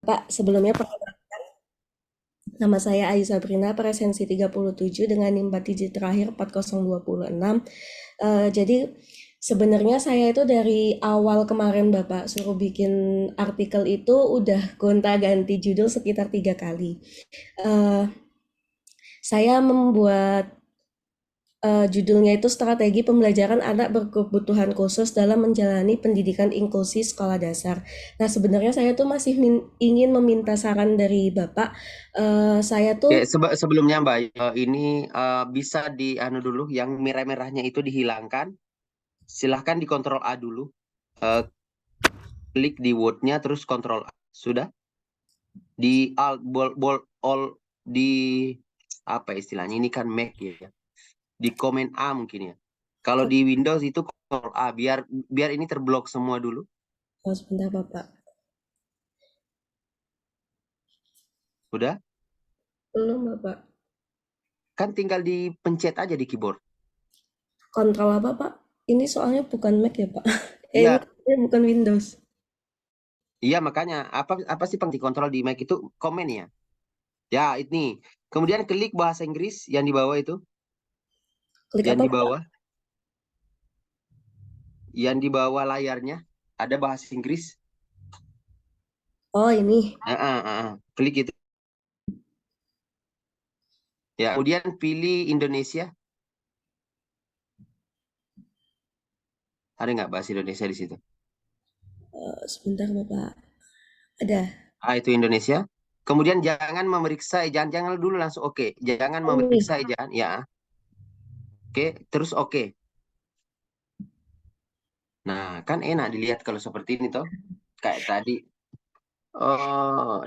Pak, sebelumnya perkenalkan, nama saya Ayu Sabrina, presensi 37 dengan NIM 4 digit terakhir 4026. Jadi sebenarnya saya itu dari awal kemarin Bapak suruh bikin artikel itu udah gonta-ganti judul sekitar 3 kali. Eh, saya membuat judulnya itu Strategi Pembelajaran Anak Berkebutuhan Khusus dalam Menjalani Pendidikan Inklusi Sekolah Dasar. Nah, sebenarnya saya tuh masih ingin meminta saran dari Bapak. Saya tuh Oke, sebelumnya Mbak, ini bisa di anu dulu, yang merah-merahnya itu dihilangkan. Silahkan dikontrol A dulu. Eh, Klik di Word-nya, terus kontrol A. Sudah? Di Alt, All, di apa istilahnya? Ini kan Mac ya. Di Command A mungkin ya. Kalau di Windows itu kontrol A, biar biar ini terblok semua dulu. oh, sebentar Bapak. Udah? Belum Bapak. Kan tinggal dipencet aja di keyboard. Kontrol apa Pak? Ini soalnya bukan Mac ya Pak. Ini Iya, bukan Windows. iya makanya apa apa sih penting kontrol di Mac itu Command ya. Ya, ini. Kemudian klik bahasa Inggris yang di bawah itu, Klik yang apa di Bapak? bawah, yang di bawah layarnya ada bahasa Inggris. Oh, ini. Klik itu. Ya, kemudian pilih Indonesia. Ada nggak bahasa Indonesia di situ? Sebentar Bapak. Ada. Itu Indonesia. Kemudian jangan memeriksa, jangan jangan dulu langsung oke. Jangan Oh, ini. memeriksa, jangan ya. Oke, terus oke. Nah, kan enak dilihat kalau seperti ini toh. Kayak tadi.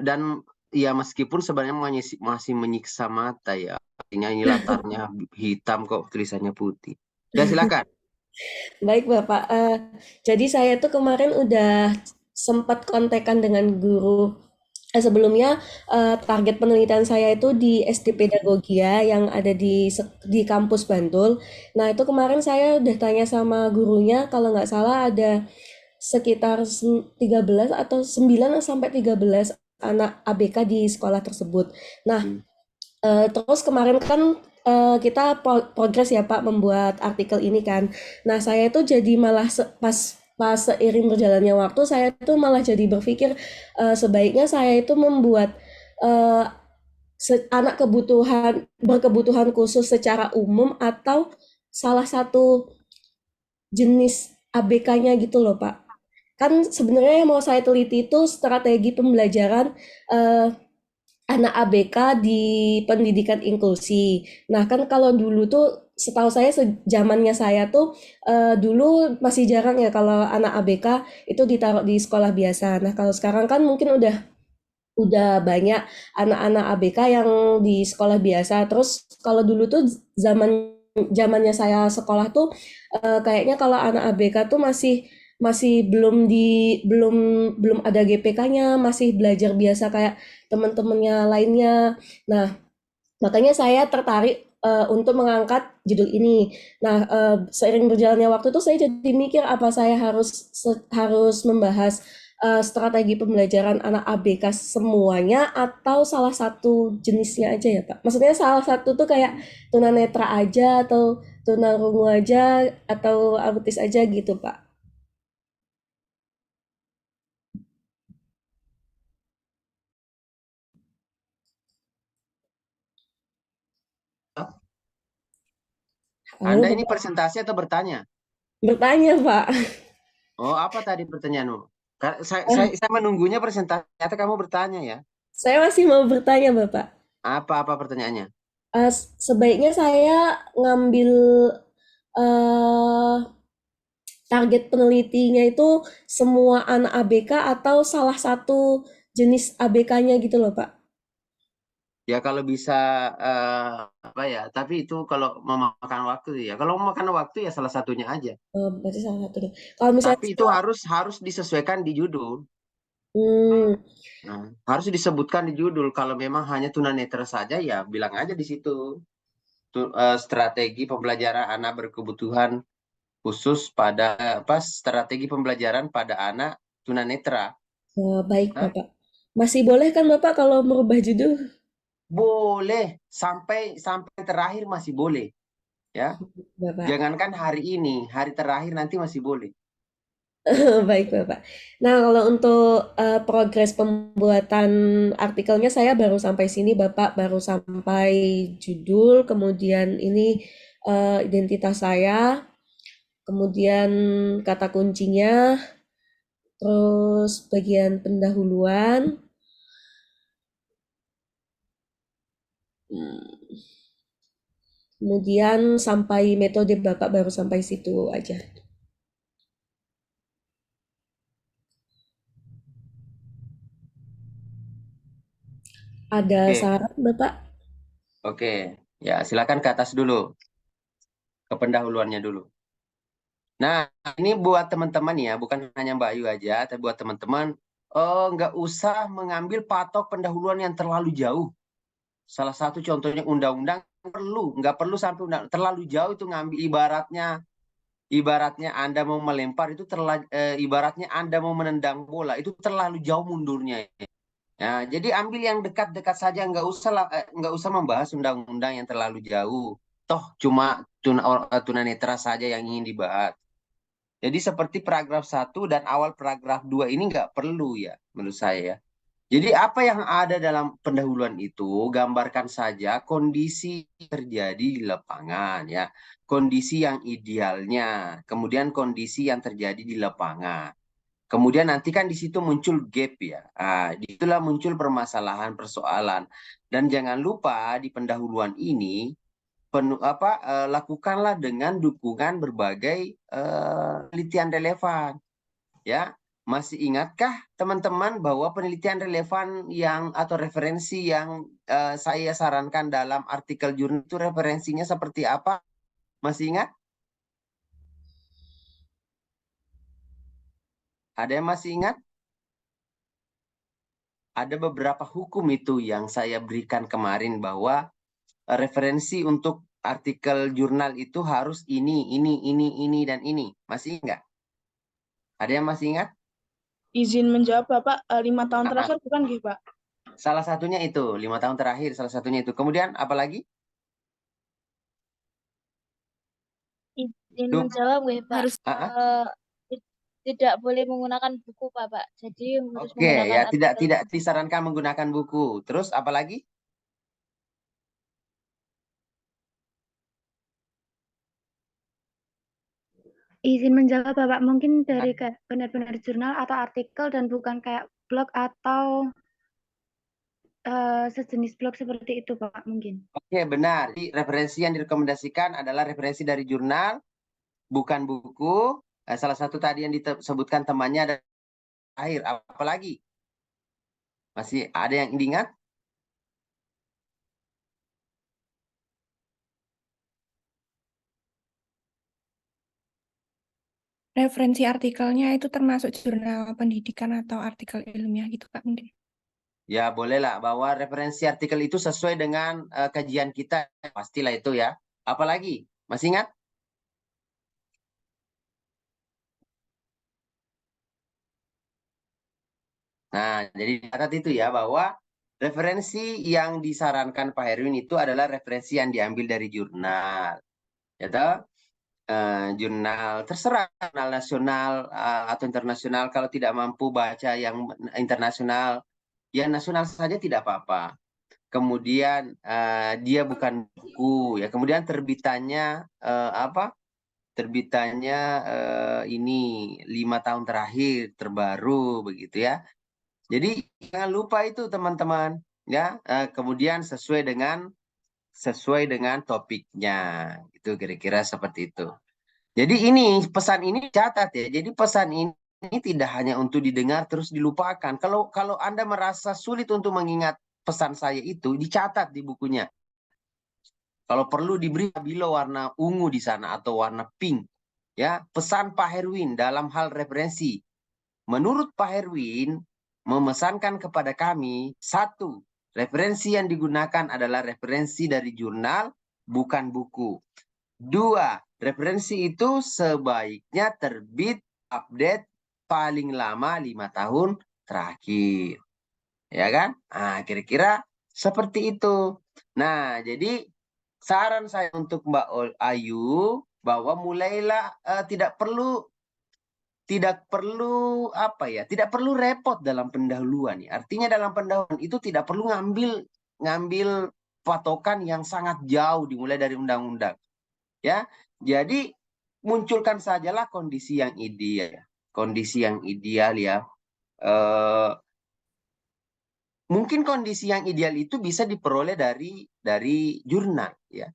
Dan ya meskipun sebenarnya masih menyiksa mata ya. Artinya ini latarnya hitam kok tulisannya putih. Ya silakan. Baik Bapak. Jadi saya tuh kemarin udah sempat kontekan dengan guru. Sebelumnya target penelitian saya itu di SD Pedagogia yang ada di kampus Bantul. Nah itu kemarin saya udah tanya sama gurunya kalau nggak salah ada sekitar 13 atau 9 sampai 13 anak ABK di sekolah tersebut. Nah, Hmm. terus kemarin kan kita progres ya Pak membuat artikel ini kan. Nah, saya tuh jadi malah pas seiring berjalannya waktu saya tuh malah jadi berpikir sebaiknya saya itu membuat eh, anak berkebutuhan khusus secara umum atau salah satu jenis ABK-nya gitu loh Pak. Kan sebenarnya yang mau saya teliti itu strategi pembelajaran eh, anak ABK di pendidikan inklusi. Nah, kan kalau dulu tuh setahu saya sejamannya saya tuh dulu masih jarang ya kalau anak ABK itu ditaruh di sekolah biasa. Nah, kalau sekarang kan mungkin udah banyak anak-anak ABK yang di sekolah biasa. Terus kalau dulu tuh zamannya saya sekolah tuh kayaknya kalau anak ABK tuh masih masih belum ada GPK-nya, masih belajar biasa kayak teman-temannya lainnya. Nah, makanya saya tertarik untuk mengangkat judul ini. Nah, seiring berjalannya waktu tuh saya jadi mikir apa saya harus membahas strategi pembelajaran anak ABK semuanya atau salah satu jenisnya aja ya Pak? Maksudnya salah satu tuh kayak tunanetra aja atau tunarungu aja atau autis aja gitu Pak? Halo Anda ini Bapak, presentasi atau bertanya? bertanya Pak. Oh, apa tadi pertanyaanmu? Eh, Saya menunggunya presentasi, ternyata kamu bertanya ya. saya masih mau bertanya Bapak. Apa pertanyaannya? Sebaiknya saya ngambil eh target penelitinya itu semua anak ABK atau salah satu jenis ABK-nya gitu loh, Pak. Ya kalau bisa eh, apa ya? Tapi itu kalau memakan waktu ya. Kalau memakan waktu ya salah satunya aja. Berarti salah satu deh. Kalau misalnya Tapi itu harus disesuaikan di judul. hmm, Nah, harus disebutkan di judul. Kalau memang hanya tunanetra saja ya bilang aja di situ. Strategi pembelajaran anak berkebutuhan khusus pada apa? Strategi pembelajaran pada anak tunanetra. baik Nah, Bapak. Masih boleh kan Bapak kalau merubah judul? Boleh, sampai terakhir masih boleh, ya. Bapak. Jangankan hari ini, hari terakhir nanti masih boleh. Baik, Bapak. Nah, kalau untuk progres pembuatan artikelnya saya baru sampai sini, Bapak baru sampai judul, kemudian ini identitas saya, kemudian kata kuncinya, terus bagian pendahuluan, hmm, kemudian sampai metode Bapak baru sampai situ aja. Ada Oke, saran, Bapak? oke. Ya, silakan ke atas dulu, ke pendahuluannya dulu. Nah, ini buat teman-teman ya, bukan hanya Mbak Ayu aja, tapi buat teman-teman, nggak usah mengambil patok pendahuluan yang terlalu jauh. Salah satu contohnya undang-undang nggak perlu sampai undang terlalu jauh itu ngambil ibaratnya Anda mau melempar itu ibaratnya Anda mau menendang bola itu terlalu jauh mundurnya. Ya, jadi ambil yang dekat-dekat saja, nggak usah membahas undang-undang yang terlalu jauh. Toh cuma tunanetra saja yang ingin dibahas. Jadi seperti paragraf 1 dan awal paragraf 2 ini nggak perlu ya menurut saya. Jadi apa yang ada dalam pendahuluan itu gambarkan saja kondisi terjadi di lapangan ya. Kondisi yang idealnya, kemudian kondisi yang terjadi di lapangan. Kemudian nanti kan di situ muncul gap ya. Disitulah muncul permasalahan, persoalan. Dan jangan lupa di pendahuluan ini lakukanlah dengan dukungan berbagai penelitian relevan ya. Masih ingatkah teman-teman bahwa penelitian relevan yang atau referensi yang saya sarankan dalam artikel jurnal itu referensinya seperti apa? Masih ingat? Ada yang masih ingat? Ada beberapa hukum itu yang saya berikan kemarin bahwa referensi untuk artikel jurnal itu harus ini, dan ini. Masih ingat? Ada yang masih ingat? Izin menjawab Bapak, 5 tahun Ah, terakhir bukan gitu Pak? salah satunya itu, 5 tahun terakhir, salah satunya itu. Kemudian apa lagi? Izin Duh, menjawab nggih, Pak. Harus Tidak boleh menggunakan buku, Pak. Jadi harus oke menggunakan ya, tidak artikel. tidak disarankan menggunakan buku. Terus apa lagi? Izin menjawab Bapak, mungkin dari kayak benar-benar jurnal atau artikel dan bukan kayak blog atau sejenis blog seperti itu Pak mungkin. Oke, benar. Jadi, referensi yang direkomendasikan adalah referensi dari jurnal, bukan buku. Salah satu tadi yang disebutkan temannya ada akhir. Apa lagi? Masih ada yang diingat? referensi artikelnya itu termasuk jurnal pendidikan atau artikel ilmiah gitu Pak mungkin. Ya, bolehlah bahwa referensi artikel itu sesuai dengan kajian kita. Pastilah itu ya. Apalagi? Masih ingat? Nah, jadi catat itu ya bahwa referensi yang disarankan Pak Herwin itu adalah referensi yang diambil dari jurnal. Ya toh? Jurnal terserah, jurnal nasional atau internasional. Kalau tidak mampu baca yang internasional, ya nasional saja tidak apa-apa. Kemudian dia bukan buku ya. Kemudian terbitannya apa? Terbitannya ini 5 tahun terakhir terbaru begitu ya. Jadi jangan lupa itu teman-teman ya. Kemudian sesuai dengan topiknya. Itu kira-kira seperti itu. Jadi pesan ini catat ya. Jadi pesan ini tidak hanya untuk didengar terus dilupakan. Kalau Anda merasa sulit untuk mengingat pesan saya itu, dicatat di bukunya. Kalau perlu diberi stabilo warna ungu di sana atau warna pink. Ya, pesan Pak Herwin dalam hal referensi. Menurut Pak Herwin, memesankan kepada kami, satu, referensi yang digunakan adalah referensi dari jurnal, bukan buku. Dua, referensi itu sebaiknya terbit update paling lama 5 tahun terakhir. ya kan? Nah, kira-kira seperti itu. Nah, jadi saran saya untuk Mbak Ayu bahwa mulailah tidak perlu tidak perlu repot dalam pendahuluan ya. Artinya dalam pendahuluan itu tidak perlu ngambil patokan yang sangat jauh dimulai dari undang-undang ya. Jadi munculkan sajalah kondisi yang ideal. Kondisi yang ideal ya. Mungkin kondisi yang ideal itu bisa diperoleh dari jurnal ya.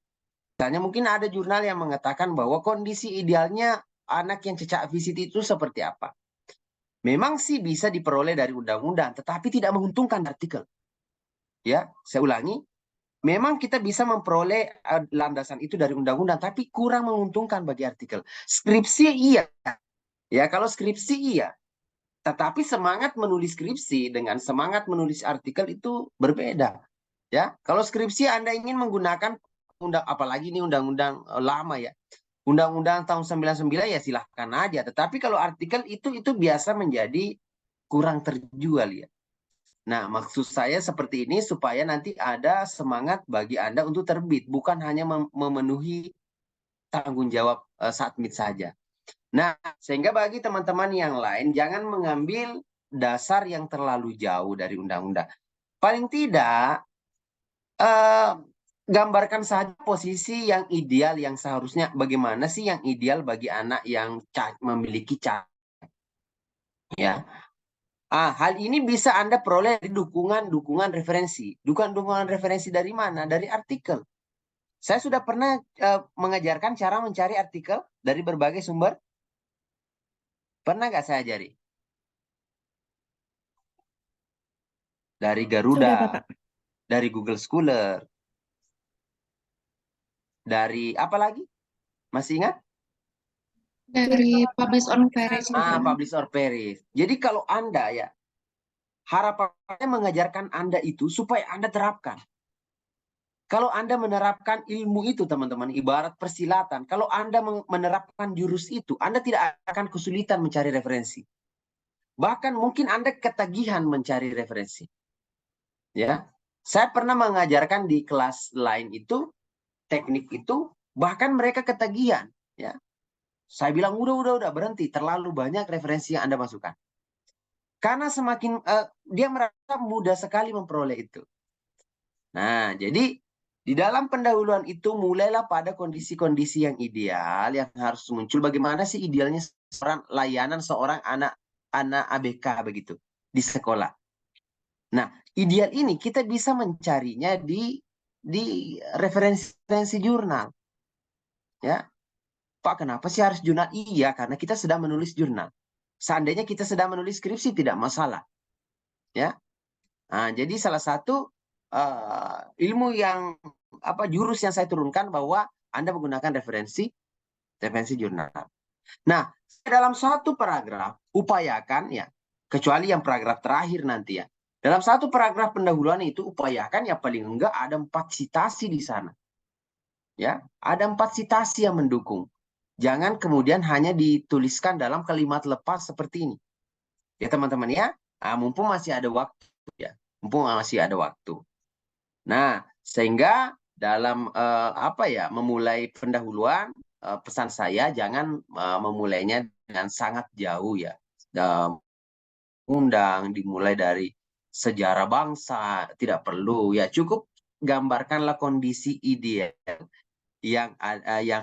Misalnya mungkin ada jurnal yang mengatakan bahwa kondisi idealnya anak yang cacat fisik itu seperti apa. Memang sih bisa diperoleh dari undang-undang, tetapi tidak menguntungkan artikel. Ya, saya ulangi. Memang kita bisa memperoleh landasan itu dari undang-undang, tapi kurang menguntungkan bagi artikel. Skripsi iya. Ya, kalau skripsi iya. Tetapi semangat menulis skripsi dengan semangat menulis artikel itu berbeda. Ya, kalau skripsi Anda ingin menggunakan apalagi ini undang-undang lama ya. Undang-undang tahun 99 ya silahkan aja. Tetapi kalau artikel itu biasa menjadi kurang terjual ya. Nah, maksud saya seperti ini supaya nanti ada semangat bagi Anda untuk terbit, bukan hanya memenuhi tanggung jawab submit saja. Nah, sehingga bagi teman-teman yang lain jangan mengambil dasar yang terlalu jauh dari undang-undang. Paling tidak gambarkan saja posisi yang ideal yang seharusnya bagaimana sih yang ideal bagi anak yang memiliki cacat ya. Hal ini bisa Anda peroleh dari dukungan referensi. Dukungan referensi dari mana? Dari artikel. Saya sudah pernah mengajarkan cara mencari artikel dari berbagai sumber. Pernah nggak saya ajari? Dari Sudah, Garuda, Bapak. dari Google Scholar, dari apa lagi? Masih ingat? Dari Publish on Paris juga. Publish or Paris. Jadi kalau Anda ya, harapannya mengajarkan Anda itu supaya Anda terapkan. Kalau Anda menerapkan ilmu itu, teman-teman, ibarat persilatan. Kalau Anda menerapkan jurus itu, Anda tidak akan kesulitan mencari referensi. Bahkan mungkin Anda ketagihan mencari referensi. Ya, saya pernah mengajarkan di kelas lain itu, teknik itu, bahkan mereka ketagihan. Ya, saya bilang udah berhenti. Terlalu banyak referensi yang Anda masukkan. Karena semakin dia merasa mudah sekali memperoleh itu. Nah, jadi di dalam pendahuluan itu mulailah pada kondisi-kondisi yang ideal yang harus muncul. Bagaimana sih idealnya layanan seorang anak ABK begitu di sekolah. Nah, ideal ini kita bisa mencarinya di referensi jurnal. Ya, Pak, kenapa sih harus jurnal? Iya, karena kita sedang menulis jurnal. Seandainya kita sedang menulis skripsi tidak masalah. Ya, jadi salah satu ilmu yang jurus yang saya turunkan bahwa Anda menggunakan referensi jurnal. Nah, dalam satu paragraf upayakan ya, kecuali yang paragraf terakhir nanti ya. Dalam satu paragraf pendahuluan itu upayakan ya paling enggak ada 4 citasi di sana. Ya, ada 4 citasi yang mendukung. Jangan kemudian hanya dituliskan dalam kalimat lepas seperti ini. Ya teman-teman ya, mumpung masih ada waktu ya. Mumpung masih ada waktu. Nah, sehingga dalam memulai pendahuluan, pesan saya jangan memulainya dengan sangat jauh ya. Undang dimulai dari sejarah bangsa tidak perlu ya, cukup gambarkanlah kondisi ideal yang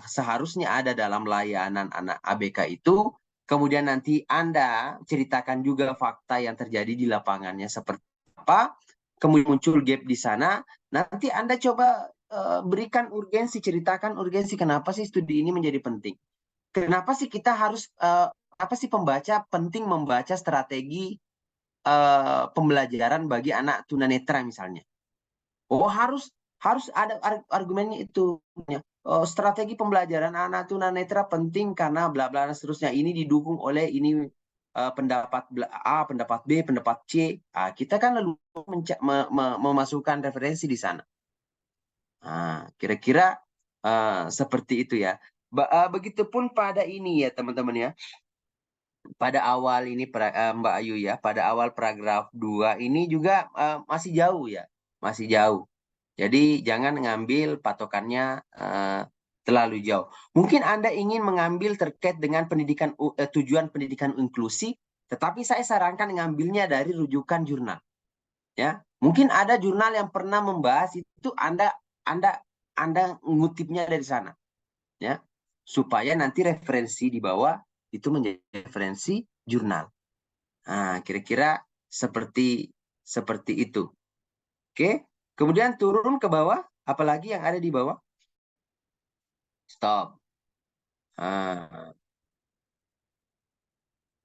seharusnya ada dalam layanan anak ABK itu. Kemudian nanti Anda ceritakan juga fakta yang terjadi di lapangannya seperti apa. Kemudian muncul gap di sana, nanti Anda coba berikan urgensi, ceritakan urgensi kenapa sih studi ini menjadi penting. Kenapa sih kita harus, apa sih pembaca penting membaca strategi pembelajaran bagi anak tunanetra misalnya. Oh, harus ada argumennya itu. Strategi pembelajaran anak tunanetra penting karena bla bla dan seterusnya. Ini didukung oleh ini pendapat A, pendapat B, pendapat C. Kita kan lalu memasukkan referensi di sana. Kira-kira seperti itu ya. Begitupun pada ini ya teman-teman ya. pada awal ini Mbak Ayu ya, pada awal paragraf 2 ini juga masih jauh ya, masih jauh. Jadi jangan ngambil patokannya terlalu jauh. Mungkin Anda ingin mengambil terkait dengan tujuan pendidikan inklusi, tetapi saya sarankan ngambilnya dari rujukan jurnal. Ya, mungkin ada jurnal yang pernah membahas itu, Anda ngutipnya dari sana, ya, supaya nanti referensi di bawah itu menjadi referensi jurnal. Nah, kira-kira seperti itu. Oke, kemudian turun ke bawah, apalagi yang ada di bawah? Stop.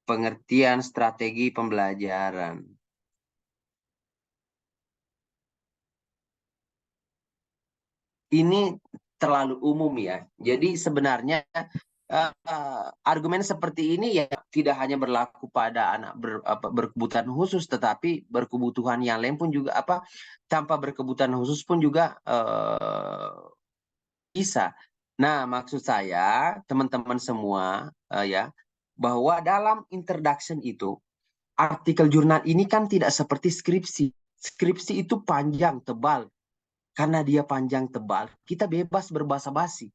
Pengertian strategi pembelajaran. Ini terlalu umum ya. Jadi sebenarnya argumen seperti ini ya tidak hanya berlaku pada anak berkebutuhan khusus, tetapi berkebutuhan yang lain pun juga tanpa berkebutuhan khusus pun juga bisa. Nah, maksud saya teman-teman semua ya, bahwa dalam introduction itu artikel jurnal ini kan tidak seperti skripsi. Skripsi itu panjang, tebal. Karena dia panjang, tebal, kita bebas berbahasa basi.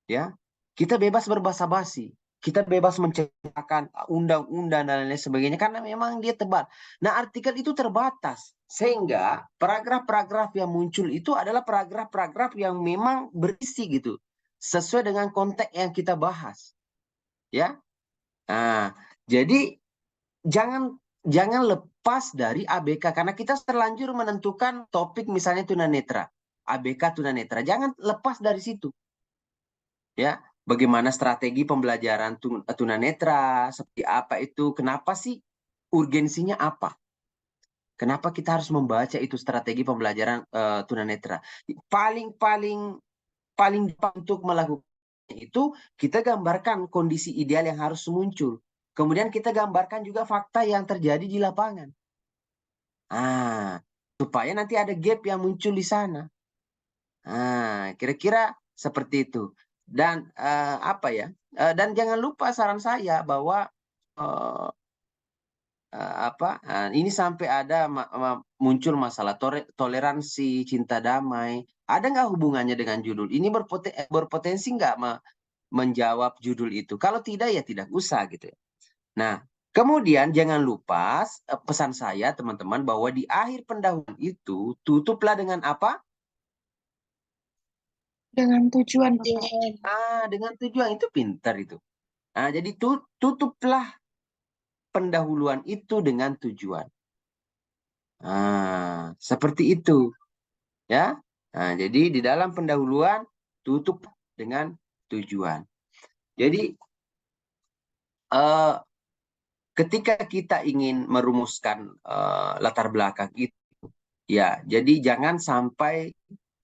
Ya, kita bebas berbahasa basi. Kita bebas menceritakan undang-undang dan lain sebagainya karena memang dia tebal. Nah, artikel itu terbatas. Sehingga paragraf-paragraf yang muncul itu adalah paragraf-paragraf yang memang berisi gitu. Sesuai dengan konteks yang kita bahas. Ya. Nah, jadi jangan lepas dari ABK karena kita terlanjur menentukan topik misalnya tunanetra, ABK tunanetra. Jangan lepas dari situ. Ya, bagaimana strategi pembelajaran tunanetra, seperti apa itu, kenapa sih urgensinya apa? Kenapa kita harus membaca itu strategi pembelajaran tunanetra? Paling untuk melakukan itu kita gambarkan kondisi ideal yang harus muncul. Kemudian kita gambarkan juga fakta yang terjadi di lapangan. Supaya nanti ada gap yang muncul di sana. Kira-kira seperti itu. Dan dan jangan lupa saran saya bahwa ini sampai ada muncul masalah toleransi, cinta damai. Ada nggak hubungannya dengan judul? Ini berpotensi nggak menjawab judul itu? Kalau tidak ya tidak usah gitu ya. Nah, kemudian jangan lupa pesan saya teman-teman bahwa di akhir pendahuluan itu tutuplah dengan apa? Dengan tujuan, Pak. Dengan tujuan, itu pintar itu. Jadi tutuplah pendahuluan itu dengan tujuan. Seperti itu. Ya. Jadi di dalam pendahuluan tutup dengan tujuan. Jadi ketika kita ingin merumuskan latar belakang itu, ya, jadi jangan sampai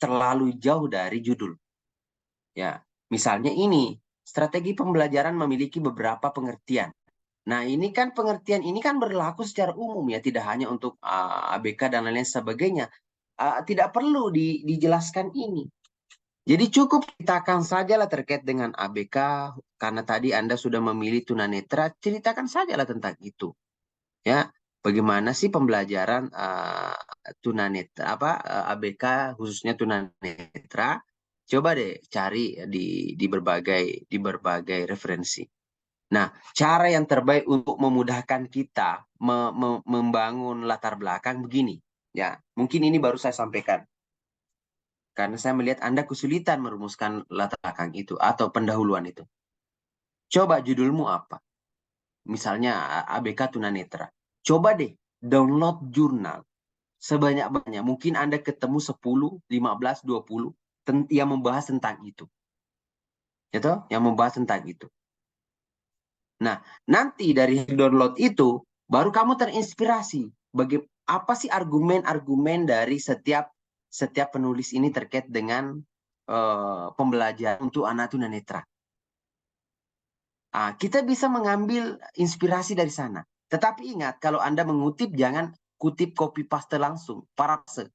terlalu jauh dari judul. Ya, misalnya ini, strategi pembelajaran memiliki beberapa pengertian. Nah, ini kan pengertian ini kan berlaku secara umum ya, tidak hanya untuk ABK dan lain-lain sebagainya. Tidak perlu dijelaskan ini. Jadi cukup ceritakan sajalah terkait dengan ABK, karena tadi Anda sudah memilih tunanetra, ceritakan sajalah tentang itu. Ya, bagaimana sih pembelajaran tunanetra ABK khususnya tunanetra? Coba deh cari di berbagai referensi. Nah, cara yang terbaik untuk memudahkan kita membangun latar belakang begini. Ya, mungkin ini baru saya sampaikan. Karena saya melihat Anda kesulitan merumuskan latar belakang itu atau pendahuluan itu. Coba judulmu apa? Misalnya ABK tunanetra. Coba deh download jurnal sebanyak-banyak. Mungkin Anda ketemu 10, 15, 20 yang membahas tentang itu. Gitu? Yang membahas tentang itu. Nah, nanti dari download itu baru kamu terinspirasi. Apa sih argumen-argumen dari setiap penulis ini terkait dengan pembelajaran untuk anak tunanetra. Kita bisa mengambil inspirasi dari sana. Tetapi ingat, kalau Anda mengutip, jangan kutip copy paste langsung, paraphrase.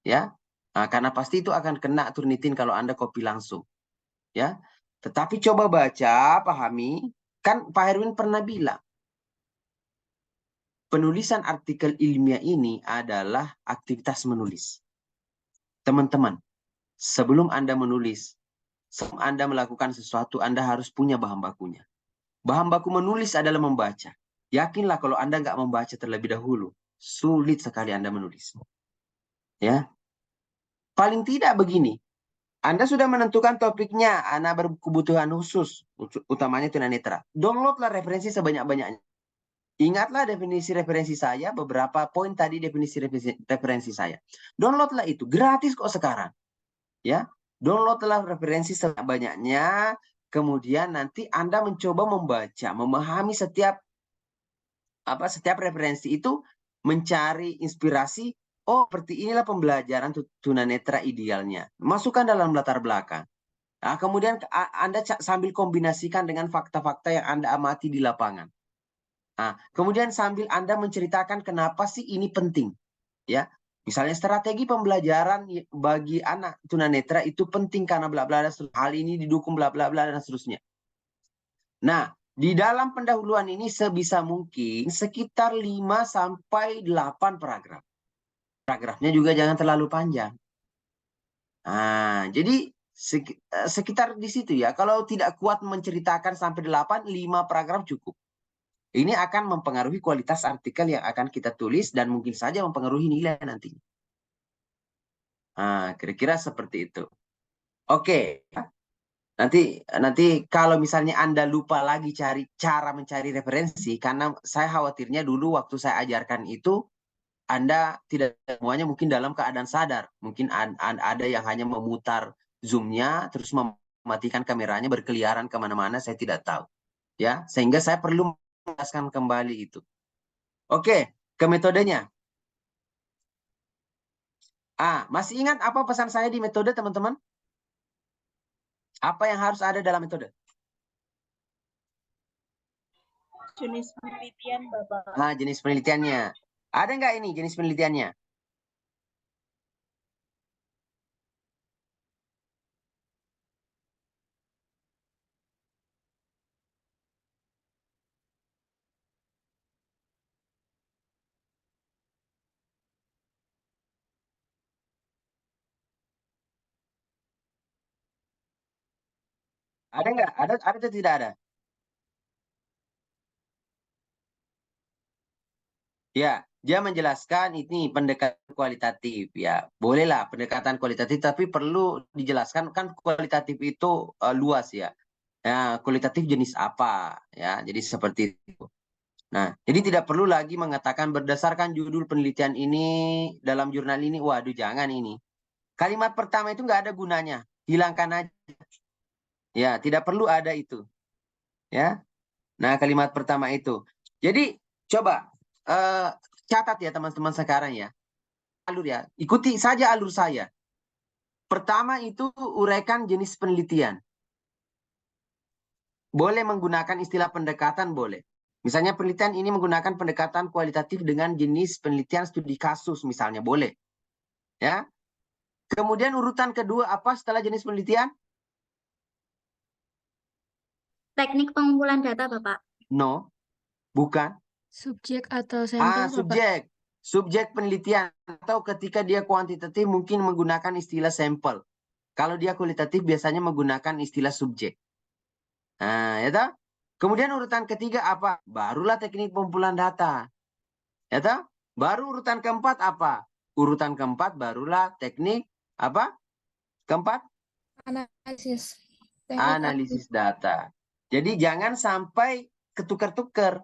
Ya, karena pasti itu akan kena Turnitin kalau Anda copy langsung. Ya, tetapi coba baca, pahami, Kan Pak Herwin pernah bilang, penulisan artikel ilmiah ini adalah aktivitas menulis. Teman-teman, sebelum Anda menulis, sebelum Anda melakukan sesuatu, Anda harus punya bahan bakunya. Bahan baku menulis adalah membaca. Yakinlah kalau Anda nggak membaca terlebih dahulu, sulit sekali Anda menulis. Ya, paling tidak begini. Anda sudah menentukan topiknya, anak berkebutuhan khusus, utamanya tunanetra. Downloadlah referensi sebanyak-banyaknya. Ingatlah definisi referensi saya, beberapa poin tadi definisi referensi saya. Downloadlah itu, gratis kok sekarang. Ya, downloadlah referensi sebanyak-banyaknya, kemudian nanti Anda mencoba membaca, memahami setiap referensi itu, mencari inspirasi. Oh, seperti inilah pembelajaran tunanetra idealnya. Masukkan dalam latar belakang. Nah, kemudian Anda sambil kombinasikan dengan fakta-fakta yang Anda amati di lapangan. Nah, kemudian sambil Anda menceritakan kenapa sih ini penting. Ya, misalnya strategi pembelajaran bagi anak tunanetra itu penting karena bla bla, hal ini didukung bla bla bla dan seterusnya. Nah, di dalam pendahuluan ini sebisa mungkin sekitar 5 sampai 8 paragraf. Paragrafnya juga jangan terlalu panjang. Nah, jadi sekitar di situ ya. Kalau tidak kuat menceritakan sampai 8, 5 paragraf cukup. Ini akan mempengaruhi kualitas artikel yang akan kita tulis dan mungkin saja mempengaruhi nilai nantinya. Nah, kira-kira seperti itu. Oke. Nanti kalau misalnya Anda lupa lagi cara mencari referensi, karena saya khawatirnya dulu waktu saya ajarkan itu, Anda tidak semuanya mungkin dalam keadaan sadar. Mungkin ada yang hanya memutar zoom-nya, terus mematikan kameranya, berkeliaran kemana-mana, saya tidak tahu. Ya, sehingga saya perlu menjelaskan kembali itu. Oke, ke metodenya. Masih ingat apa pesan saya di metode, teman-teman? Apa yang harus ada dalam metode? Jenis penelitian, Bapak. Jenis penelitiannya. Ada nggak ini jenis penelitiannya? Ada nggak? Ada atau tidak ada? Ya, dia menjelaskan ini pendekatan kualitatif. Ya, bolehlah pendekatan kualitatif, tapi perlu dijelaskan kan kualitatif itu luas ya. Ya, kualitatif jenis apa? Ya, jadi seperti itu. Nah, jadi tidak perlu lagi mengatakan berdasarkan judul penelitian ini dalam jurnal ini. Waduh, jangan ini. Kalimat pertama itu nggak ada gunanya. Hilangkan aja. Ya, tidak perlu ada itu. Ya. Nah, kalimat pertama itu. Jadi, coba catat ya teman-teman sekarang ya. Alur ya. Ikuti saja alur saya. Pertama itu uraikan jenis penelitian. Boleh menggunakan istilah pendekatan, boleh. Misalnya penelitian ini menggunakan pendekatan kualitatif dengan jenis penelitian studi kasus misalnya, boleh. Ya. Kemudian urutan kedua apa setelah jenis penelitian? Teknik pengumpulan data, Bapak. No, bukan. Subjek atau sampel, Bapak? Subjek. Subjek penelitian atau ketika dia kuantitatif mungkin menggunakan istilah sampel. Kalau dia kualitatif biasanya menggunakan istilah subjek. Nah, ya toh? Kemudian urutan ketiga apa? Barulah teknik pengumpulan data. Ya toh? Baru urutan keempat apa? Urutan keempat barulah teknik apa? Keempat? Analisis. Analisis data. Jadi jangan sampai ketukar-tukar.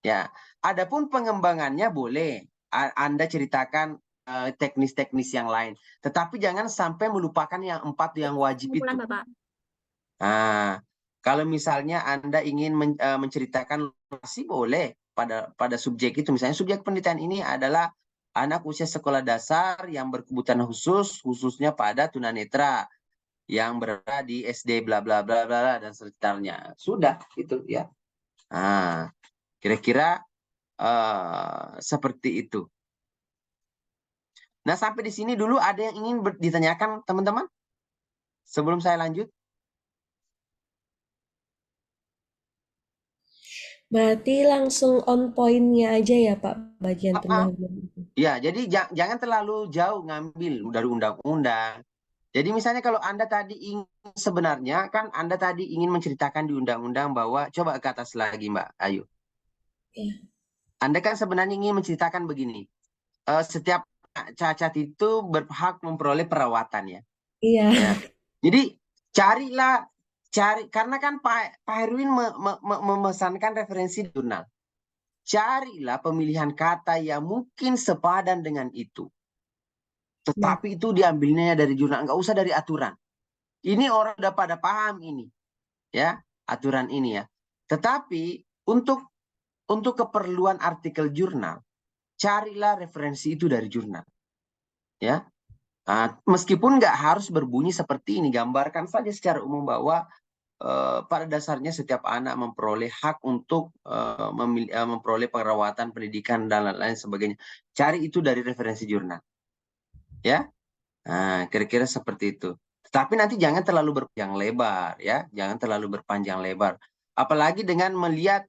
Ya, adapun pengembangannya boleh Anda ceritakan teknis-teknis yang lain, tetapi jangan sampai melupakan yang 4 yang wajib itu. Bapak. Nah, kalau misalnya Anda ingin menceritakan lokasi boleh pada subjek itu, misalnya subjek penelitian ini adalah anak usia sekolah dasar yang berkebutuhan khususnya pada tunanetra yang berada di SD bla bla bla bla dan sekitarnya. Sudah itu ya. Nah, kira-kira seperti itu. Nah, sampai di sini dulu ada yang ingin ditanyakan teman-teman? Sebelum saya lanjut. Berarti langsung on point-nya aja ya Pak, bagian Ah, ah. pendahuluan itu. Ya, jadi jangan terlalu jauh ngambil dari undang-undang. Jadi misalnya kalau Anda tadi ingin sebenarnya kan Anda tadi ingin menceritakan di undang-undang bahwa coba ke atas lagi Mbak Ayu. Ya. Anda kan sebenarnya ingin menceritakan begini. Setiap cacat itu berhak memperoleh perawatan ya. Iya. Ya. Jadi cari karena kan Pak Herwin memesankan referensi di jurnal. Carilah pemilihan kata yang mungkin sepadan dengan itu. Tetapi itu diambilnya dari jurnal, nggak usah dari aturan. Ini orang udah pada paham ini, ya aturan ini ya. Tetapi untuk keperluan artikel jurnal, carilah referensi itu dari jurnal, ya. Meskipun nggak harus berbunyi seperti ini, gambarkan saja secara umum bahwa pada dasarnya setiap anak memperoleh hak untuk memperoleh perawatan, pendidikan dan lain-lain sebagainya. Cari itu dari referensi jurnal, ya. Nah, kira-kira seperti itu. Tetapi nanti jangan terlalu berpanjang lebar, ya. Jangan terlalu berpanjang lebar. Apalagi dengan melihat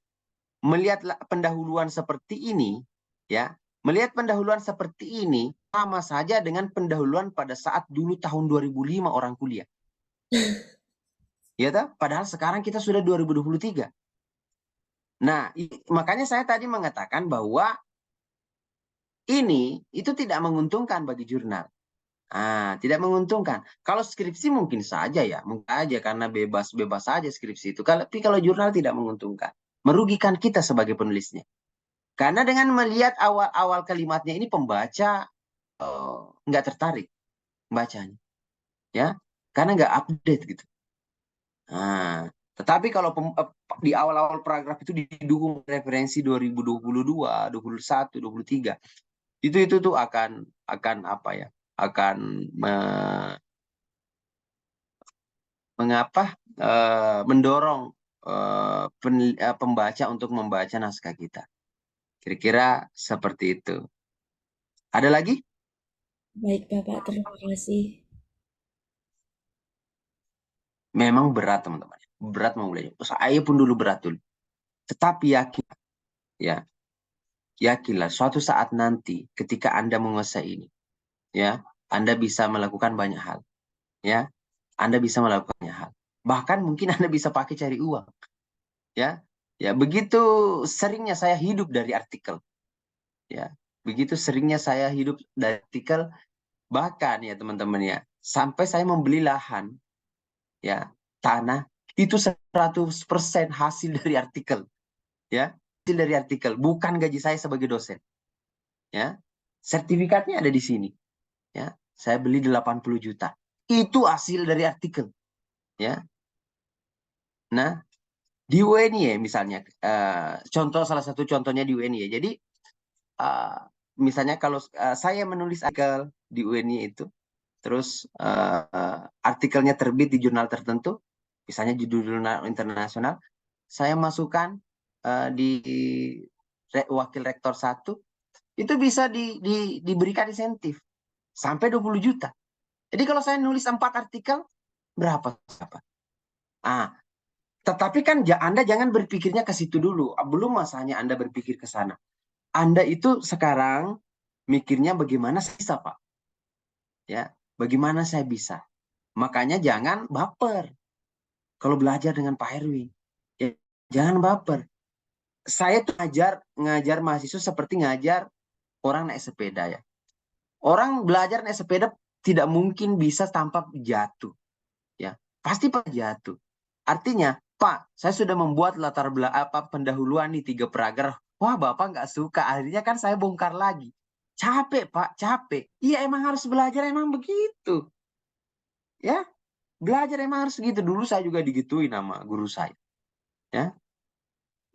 pendahuluan seperti ini, ya. Melihat pendahuluan seperti ini sama saja dengan pendahuluan pada saat dulu tahun 2005 orang kuliah. Ya toh? Padahal sekarang kita sudah 2023. Nah, makanya saya tadi mengatakan bahwa ini itu tidak menguntungkan bagi jurnal. Tidak menguntungkan. Kalau skripsi mungkin saja ya, mungkin aja karena bebas-bebas saja skripsi itu. Tapi kalau jurnal tidak menguntungkan, merugikan kita sebagai penulisnya. Karena dengan melihat awal-awal kalimatnya ini pembaca nggak tertarik bacanya, ya, karena nggak update gitu. Tetapi kalau di awal-awal paragraf itu didukung referensi 2022, 21, 23, itu tuh akan apa ya? Akan mendorong pembaca untuk membaca naskah kita. Kira-kira seperti itu. Ada lagi? Baik Bapak, terima kasih. Memang berat teman-teman. Berat mau belajar. Saya pun dulu berat dulu. Tetapi yakin, ya, yakinlah suatu saat nanti ketika Anda menguasai ini, ya, Anda bisa melakukan banyak hal, ya, Anda bisa melakukan banyak hal. Bahkan mungkin Anda bisa pakai cari uang, ya, ya. Begitu seringnya saya hidup dari artikel, ya, begitu seringnya saya hidup dari artikel, bahkan ya teman-teman ya, sampai saya membeli lahan, ya, tanah itu 100% hasil dari artikel, ya, hasil dari artikel, bukan gaji saya sebagai dosen, ya. Sertifikatnya ada di sini, ya. Saya beli 80 juta. Itu hasil dari artikel, ya. Nah, di UNY misalnya, salah satu contohnya di UNY. Jadi, misalnya kalau saya menulis artikel di UNY itu, terus artikelnya terbit di jurnal tertentu, misalnya jurnal internasional, saya masukkan di wakil rektor 1, itu bisa diberikan insentif sampai 20 juta. Jadi kalau saya nulis 4 artikel, berapa? Tetapi kan Anda jangan berpikirnya ke situ dulu. Belum masanya Anda berpikir ke sana. Anda itu sekarang mikirnya bagaimana saya bisa, Pak. Ya, bagaimana saya bisa. Makanya jangan baper. Kalau belajar dengan Pak Herwin, ya, jangan baper. Saya tuh ngajar mahasiswa seperti ngajar orang naik sepeda ya. Orang belajar naik sepeda tidak mungkin bisa tanpa jatuh. Ya, pasti Pak jatuh. Artinya, Pak, saya sudah membuat pendahuluan nih 3 paragraf. Wah, Bapak nggak suka. Akhirnya kan saya bongkar lagi. Capek, Pak, capek. Iya, emang harus belajar, emang begitu. Ya, belajar emang harus gitu. Dulu saya juga digituin sama guru saya. Ya,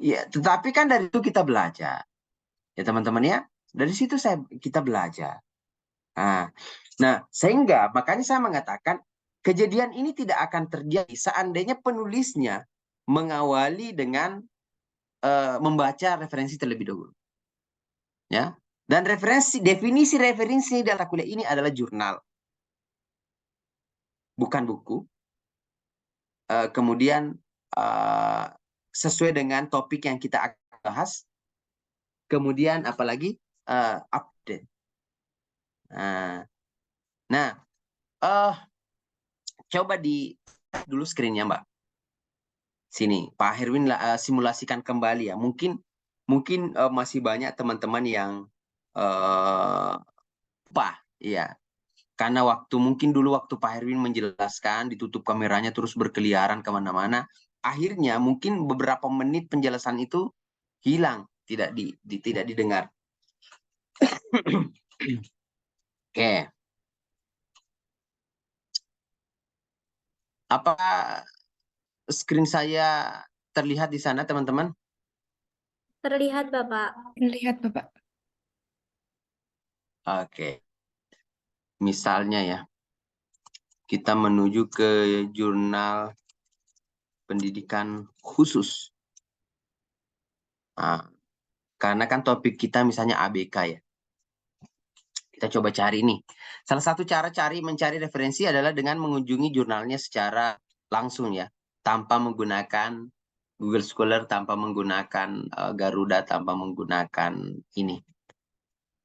ya, tetapi kan dari itu kita belajar. Ya, teman-teman ya. Dari situ kita belajar. Nah, sehingga makanya saya mengatakan kejadian ini tidak akan terjadi seandainya penulisnya mengawali dengan membaca referensi terlebih dahulu. Ya. Dan definisi referensi dalam kuliah ini adalah jurnal. Bukan buku. Kemudian sesuai dengan topik yang kita bahas. Kemudian apalagi update. Nah, coba di dulu screen-nya, Mbak. Sini, Pak Herwin simulasikan kembali ya. Mungkin masih banyak teman-teman yang lupa, ya. Karena mungkin dulu waktu Pak Herwin menjelaskan, ditutup kameranya terus berkeliaran kemana-mana. Akhirnya mungkin beberapa menit penjelasan itu hilang, tidak didengar. Oke. Apa screen saya terlihat di sana, teman-teman? Terlihat, Bapak. Lihat, Bapak. Oke. Misalnya ya, kita menuju ke jurnal pendidikan khusus. Nah, karena kan topik kita misalnya ABK ya. Kita coba cari nih. Salah satu cara mencari referensi adalah dengan mengunjungi jurnalnya secara langsung ya. Tanpa menggunakan Google Scholar, tanpa menggunakan Garuda, tanpa menggunakan ini.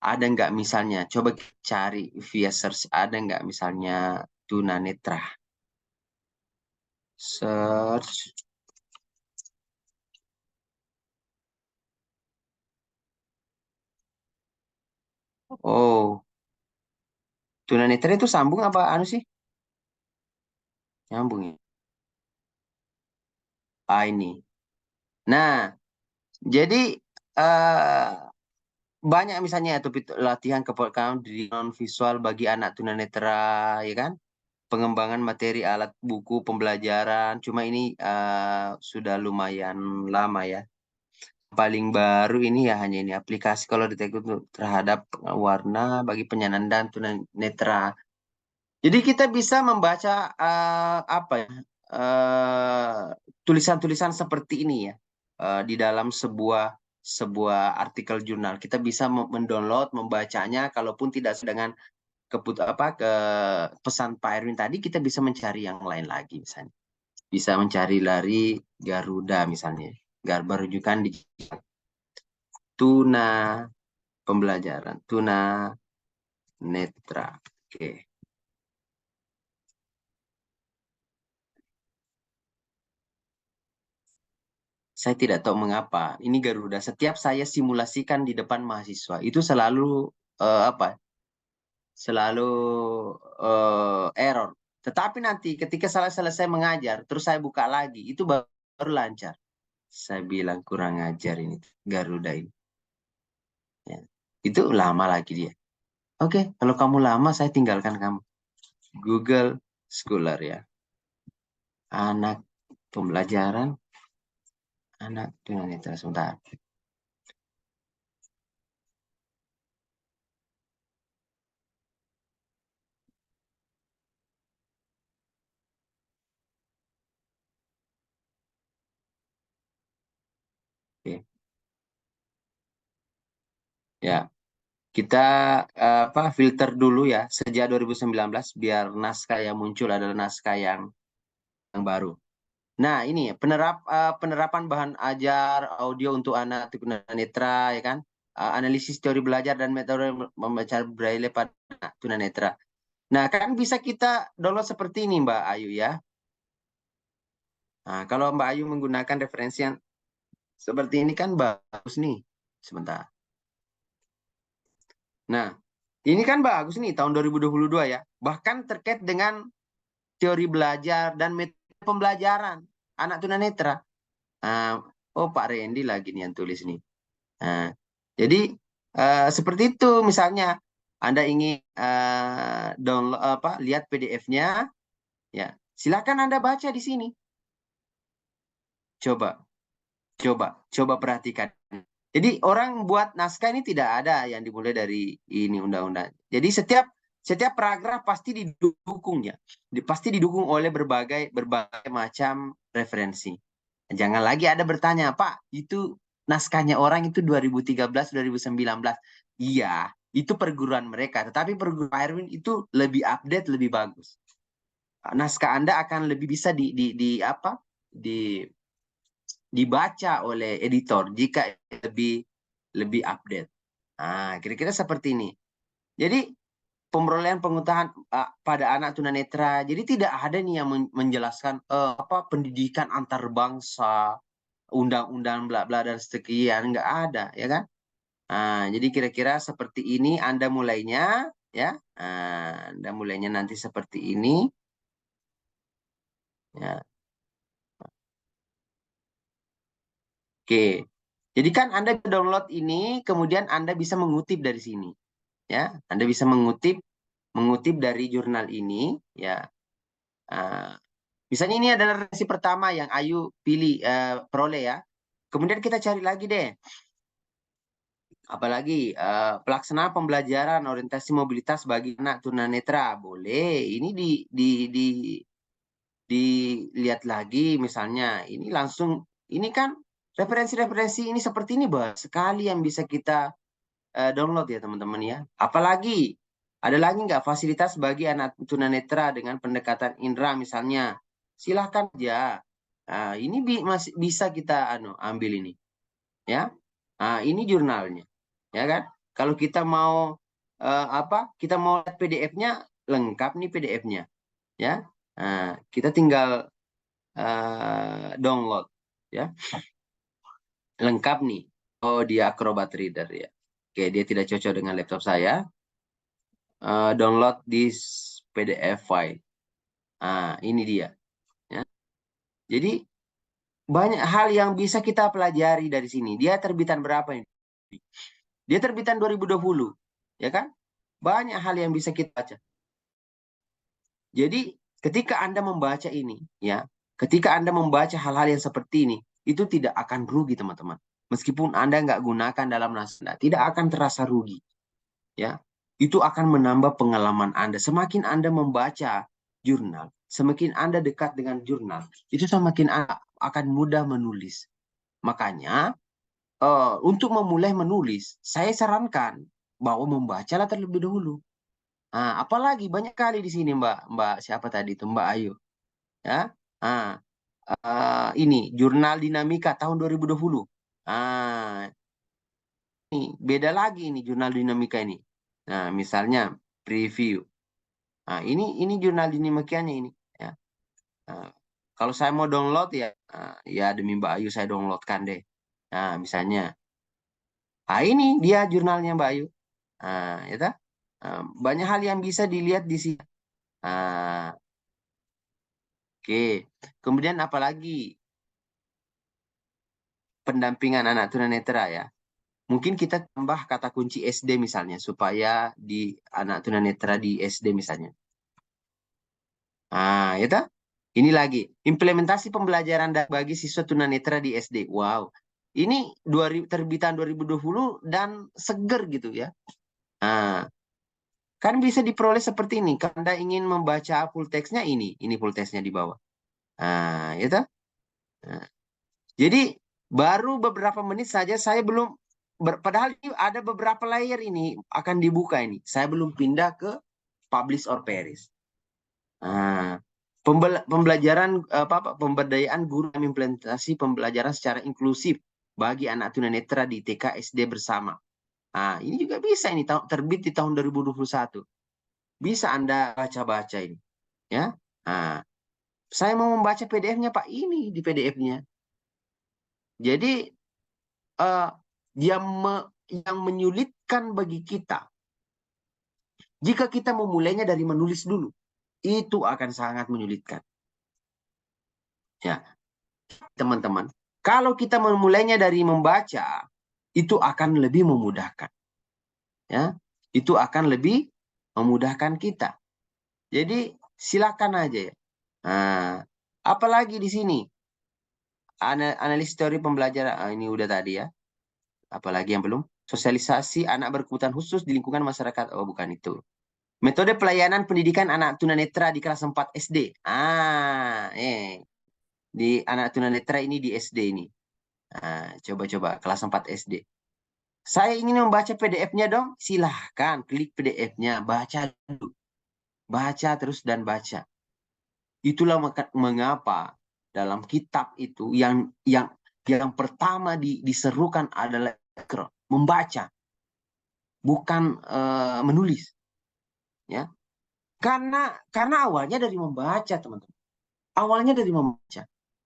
Ada nggak misalnya, coba cari via search, ada nggak misalnya tunanetra. Search. Oh, tunanetra itu sambung apa anu sih? Nyambung ya. Ini. Nah, jadi banyak misalnya topik latihan kepekaan diri non visual bagi anak tunanetra, ya kan? Pengembangan materi alat buku pembelajaran. Cuma ini sudah lumayan lama ya. Paling baru ini ya hanya ini aplikasi kalau deteksi terhadap warna bagi penyandang dan tunanetra. Jadi kita bisa membaca tulisan-tulisan seperti ini ya di dalam sebuah artikel jurnal. Kita bisa mendownload, membacanya. Kalaupun tidak dengan pesan Pak Erwin tadi, kita bisa mencari yang lain lagi misalnya. Bisa mencari dari Garuda misalnya. Rujukan di tuna pembelajaran, tuna netra. Oke. Saya tidak tahu mengapa. Ini Garuda. Setiap saya simulasikan di depan mahasiswa, itu selalu selalu error. Tetapi nanti ketika saya selesai mengajar, terus saya buka lagi, itu baru lancar. Saya bilang kurang ajar ini Garuda ini. Ya. Itu lama lagi dia. Oke, kalau kamu lama, saya tinggalkan kamu. Google Scholar ya. Anak pembelajaran. Anak tunanetra sebentar. Oke. Ya. Kita filter dulu ya sejak 2019 biar naskah yang muncul adalah naskah yang baru. Nah, ini penerapan bahan ajar audio untuk anak tunanetra ya kan. Analisis teori belajar dan metode membaca braille pada tunanetra. Nah, kan bisa kita download seperti ini Mbak Ayu ya. Nah, kalau Mbak Ayu menggunakan referensi yang seperti ini kan bagus nih. Sebentar. Nah, ini kan bagus nih tahun 2022 ya. Bahkan terkait dengan teori belajar dan metode pembelajaran anak tunanetra. Oh, Pak Randy lagi nih yang tulis nih. Jadi seperti itu misalnya Anda ingin download lihat PDF-nya ya. Silakan Anda baca di sini. Coba perhatikan. Jadi orang buat naskah ini tidak ada yang dimulai dari ini undang-undang. Jadi setiap paragraf pasti didukungnya, pasti didukung oleh berbagai macam referensi. Jangan lagi ada bertanya, Pak, itu naskahnya orang itu 2013, 2019. Iya, itu perguruan mereka. Tetapi perguruan Pak Erwin itu lebih update, lebih bagus. Naskah Anda akan lebih bisa dibaca oleh editor jika lebih update. Nah, kira-kira seperti ini. Jadi pemerolehan pengetahuan pada anak tunanetra. Jadi tidak ada nih yang menjelaskan apa pendidikan antar bangsa, undang-undang bla bla dan sekian, nggak ada, ya kan? Nah, jadi kira-kira seperti ini Anda mulainya, ya. Nah, Anda mulainya nanti seperti ini, ya. Oke. Jadi kan Anda download ini, kemudian Anda bisa mengutip dari sini, ya. Anda bisa mengutip dari jurnal ini, ya. Misalnya ini adalah referensi pertama yang Ayu pilih, peroleh, ya. Kemudian kita cari lagi deh. Apalagi pelaksanaan pembelajaran orientasi mobilitas bagi anak tunanetra, boleh. Ini dilihat lagi, misalnya ini langsung, ini kan referensi-referensi ini seperti ini banyak sekali yang bisa kita download ya teman-teman ya. Apalagi ada lagi nggak fasilitas bagi anak tunanetra dengan pendekatan indera misalnya, silahkan aja. Nah, ini masih bisa kita ambil ini, ya. Nah, ini jurnalnya, ya kan? Kalau kita mau kita mau lihat PDF-nya, lengkap nih PDF-nya, ya. Nah, kita tinggal download, ya. Lengkap nih. Oh, dia Acrobat Reader ya. Oke, dia tidak cocok dengan laptop saya. Download this PDF file. Nah, ini dia. Ya. Jadi banyak hal yang bisa kita pelajari dari sini. Dia terbitan berapa ini? Dia terbitan 2020, ya kan? Banyak hal yang bisa kita baca. Jadi ketika Anda membaca ini, ya, ketika Anda membaca hal-hal yang seperti ini, itu tidak akan rugi teman-teman. Meskipun Anda nggak gunakan dalam naskah, tidak akan terasa rugi, ya. Itu akan menambah pengalaman Anda. Semakin Anda membaca jurnal, semakin Anda dekat dengan jurnal, itu semakin Anda akan mudah menulis. Makanya untuk memulai menulis, saya sarankan bahwa membacalah terlebih dahulu. Nah, apalagi banyak kali di sini Mbak siapa tadi itu Mbak Ayu, ya. Nah, ini jurnal dinamika tahun 2020. Nah, ini beda lagi ini jurnal dinamika ini. Nah, misalnya preview. Nah, ini jurnal dinamikanya ini, ya. Nah, kalau saya mau download ya, ya demi Mbak Ayu saya downloadkan deh. Nah, misalnya, ini dia jurnalnya Mbak Ayu. Nah, ya, banyak hal yang bisa dilihat di sini. Oke, kemudian apalagi pendampingan anak tunanetra ya. Mungkin kita tambah kata kunci SD misalnya supaya di anak tunanetra di SD misalnya. Nah, ya tak? Ini lagi implementasi pembelajaran bagi siswa tunanetra di SD. Wow, ini terbitan 2020 dan seger gitu ya. Nah, kan bisa diperoleh seperti ini. Kalau Anda ingin membaca full text-nya ini full text-nya di bawah. Nah, ya tak? Nah, jadi baru beberapa menit saja saya belum padahal ini ada beberapa layer ini akan dibuka ini. Saya belum pindah ke publish or perish. Nah, pembelajaran pemberdayaan guru dan implementasi pembelajaran secara inklusif bagi anak tunanetra di TK SD bersama. Nah, ini juga bisa ini terbit di tahun 2021. Bisa Anda baca-baca ini, ya. Nah, saya mau membaca PDF-nya Pak, ini di PDF-nya. Jadi yang menyulitkan bagi kita jika kita memulainya dari menulis dulu, itu akan sangat menyulitkan. Ya, teman-teman, kalau kita memulainya dari membaca, itu akan lebih memudahkan. Ya, itu akan lebih memudahkan kita. Jadi silakan aja ya. Nah, apalagi di sini analis teori pembelajaran, ini udah tadi ya. Apalagi yang belum? Sosialisasi anak berkebutuhan khusus di lingkungan masyarakat. Oh, bukan itu. Metode pelayanan pendidikan anak tunanetra di kelas 4 SD. Di anak tunanetra ini di SD ini. Coba-coba kelas 4 SD. Saya ingin membaca PDF-nya dong. Silahkan klik PDF-nya, baca dulu. Baca terus dan baca. Itulah mengapa dalam kitab itu yang yang pertama diserukan adalah membaca, bukan menulis, ya. Karena awalnya dari membaca, teman-teman. Awalnya dari membaca.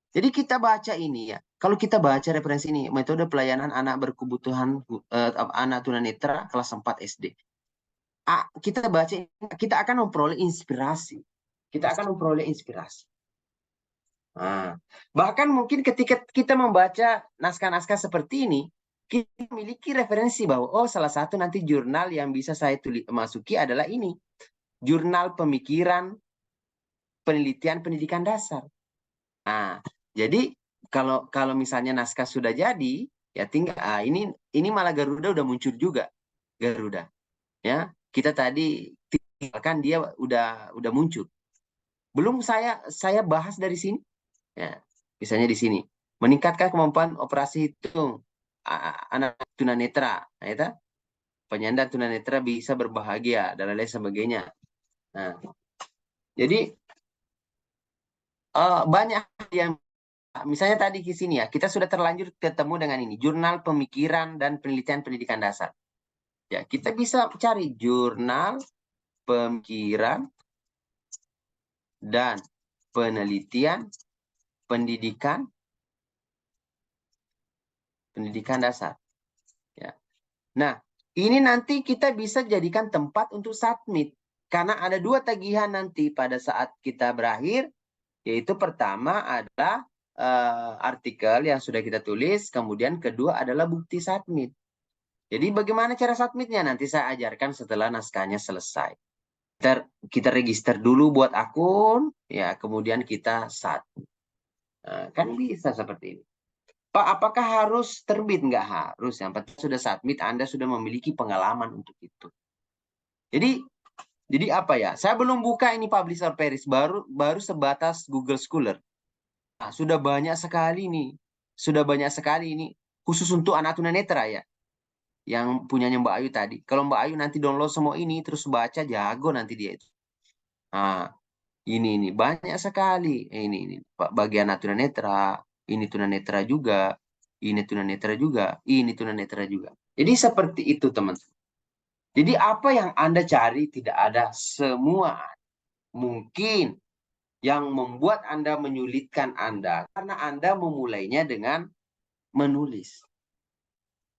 Jadi kita baca ini ya. Kalau kita baca referensi ini, metode pelayanan anak berkebutuhan anak tunanetra kelas 4 SD. Kita baca, kita akan memperoleh inspirasi. Kita akan memperoleh inspirasi. Nah, bahkan mungkin ketika kita membaca naskah-naskah seperti ini, kita memiliki referensi bahwa salah satu nanti jurnal yang bisa saya masuki adalah ini. Jurnal Pemikiran Penelitian Pendidikan Dasar. Nah, jadi kalau misalnya naskah sudah jadi, ya tinggal ini malah Garuda udah muncul juga. Garuda. Ya, kita tadi tinggalkan dia udah muncul. Belum saya bahas dari sini. Ya, misalnya di sini. Meningkatkan kemampuan operasi hitung anak tunanetra. Nah, itu penyandang tunanetra bisa berbahagia dan lain sebagainya. Nah, jadi banyak yang misalnya tadi di sini ya, kita sudah terlanjur ketemu dengan ini, Jurnal Pemikiran dan Penelitian Pendidikan Dasar. Ya, kita bisa cari Jurnal Pemikiran dan Penelitian Pendidikan Dasar. Ya. Nah, ini nanti kita bisa jadikan tempat untuk submit. Karena ada 2 tagihan nanti pada saat kita berakhir, yaitu pertama adalah artikel yang sudah kita tulis, kemudian kedua adalah bukti submit. Jadi bagaimana cara submitnya? Nanti saya ajarkan setelah naskahnya selesai. Kita register dulu buat akun, ya kemudian kita submit. Nah, kan bisa seperti ini. Pak, apakah harus terbit? Nggak harus. Yang penting sudah submit, Anda sudah memiliki pengalaman untuk itu. Jadi apa ya? Saya belum buka ini Publisher Paris, baru sebatas Google Scholar. Nah, sudah banyak sekali nih. Sudah banyak sekali ini khusus untuk anak tunanetra ya. Yang punyanya Mbak Ayu tadi. Kalau Mbak Ayu nanti download semua ini terus baca, jago nanti dia itu. Nah, ini banyak sekali. Ini bagi anak tunanetra, ini tunanetra juga, ini tunanetra juga, ini tunanetra juga. Jadi seperti itu, teman-teman. Jadi apa yang Anda cari tidak ada semua. Mungkin yang membuat Anda menyulitkan Anda karena Anda memulainya dengan menulis.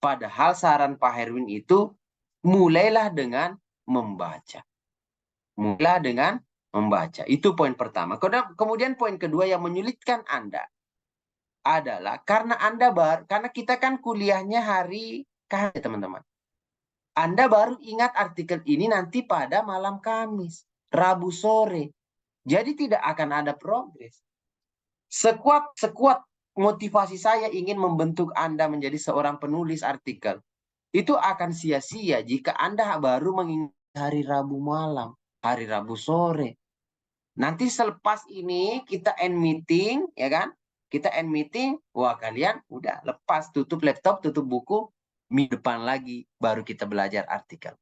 Padahal saran Pak Herwin itu mulailah dengan membaca. Mulailah dengan membaca. Itu poin pertama. Kemudian poin kedua yang menyulitkan Anda adalah karena kita kan kuliahnya hari Kamis, teman-teman. Anda baru ingat artikel ini nanti pada malam Kamis, Rabu sore. Jadi tidak akan ada progres. Sekuat motivasi saya ingin membentuk Anda menjadi seorang penulis artikel, itu akan sia-sia jika Anda baru mengingat hari Rabu malam, hari Rabu sore. Nanti selepas ini kita end meeting, ya kan? Kita end meeting, wah kalian udah lepas, tutup laptop, tutup buku, minggu depan lagi baru kita belajar artikel.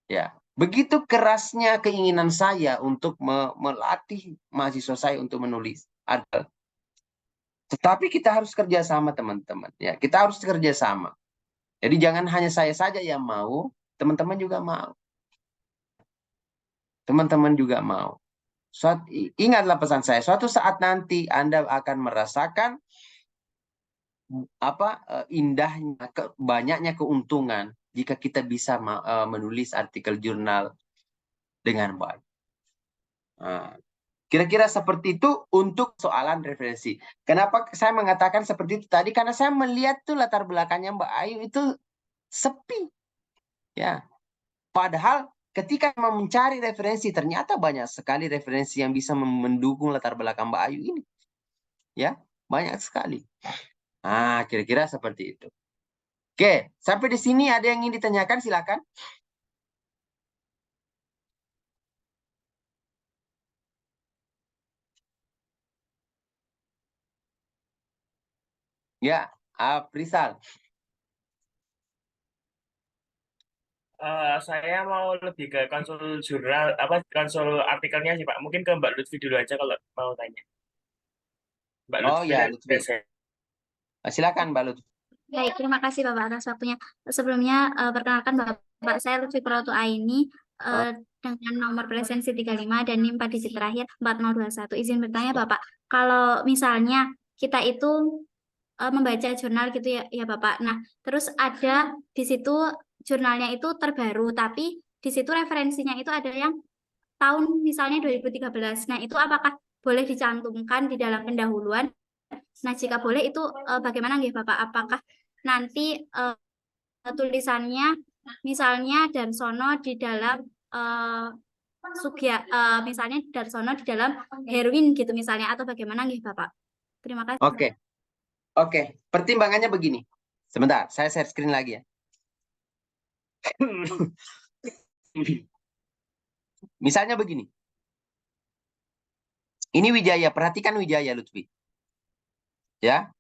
Ya, begitu kerasnya keinginan saya untuk melatih mahasiswa saya untuk menulis artikel. Tetapi kita harus kerjasama, teman-teman. Ya, kita harus kerjasama. Jadi jangan hanya saya saja yang mau, teman-teman juga mau. Teman-teman juga mau. Ingatlah pesan saya, suatu saat nanti Anda akan merasakan indahnya, banyaknya keuntungan jika kita bisa menulis artikel jurnal dengan baik. Kira-kira seperti itu untuk soalan referensi. Kenapa saya mengatakan seperti itu tadi? Karena saya melihat tuh latar belakangnya Mbak Ayu itu sepi. Ya. Padahal ketika mencari referensi, ternyata banyak sekali referensi yang bisa mendukung latar belakang Mbak Ayu ini. Ya, banyak sekali. Nah, kira-kira seperti itu. Oke, sampai di sini ada yang ingin ditanyakan, silakan. Ya, Prisal. Saya mau lebih ke konsul jurnal, konsul artikelnya sih Pak. Mungkin ke Mbak Lutfi dulu aja kalau mau tanya. Mbak Oh Lutfi ya, dan Lutfi. saya. Silakan Mbak Lut. Baik, terima kasih Bapak atas waktunya. Sebelumnya, perkenalkan Bapak, saya Lutfi Pratu Aini, dengan nomor presensi 35 dan NIM 4 digit terakhir 4021. Izin bertanya Bapak, kalau misalnya kita itu membaca jurnal gitu ya Bapak. Nah, terus ada di situ jurnalnya itu terbaru, tapi di situ referensinya itu ada yang tahun misalnya 2013. Nah, itu apakah boleh dicantumkan di dalam pendahuluan? Nah, jika boleh itu bagaimana nggih Bapak? Apakah nanti tulisannya misalnya Darsono di dalam misalnya Darsono di dalam Herwin gitu misalnya, atau bagaimana nggih Bapak? Terima kasih. Oke. Pertimbangannya begini. Sebentar, saya share screen lagi ya. Misalnya begini. Ini Wijaya, perhatikan Wijaya Lutfi. Ya.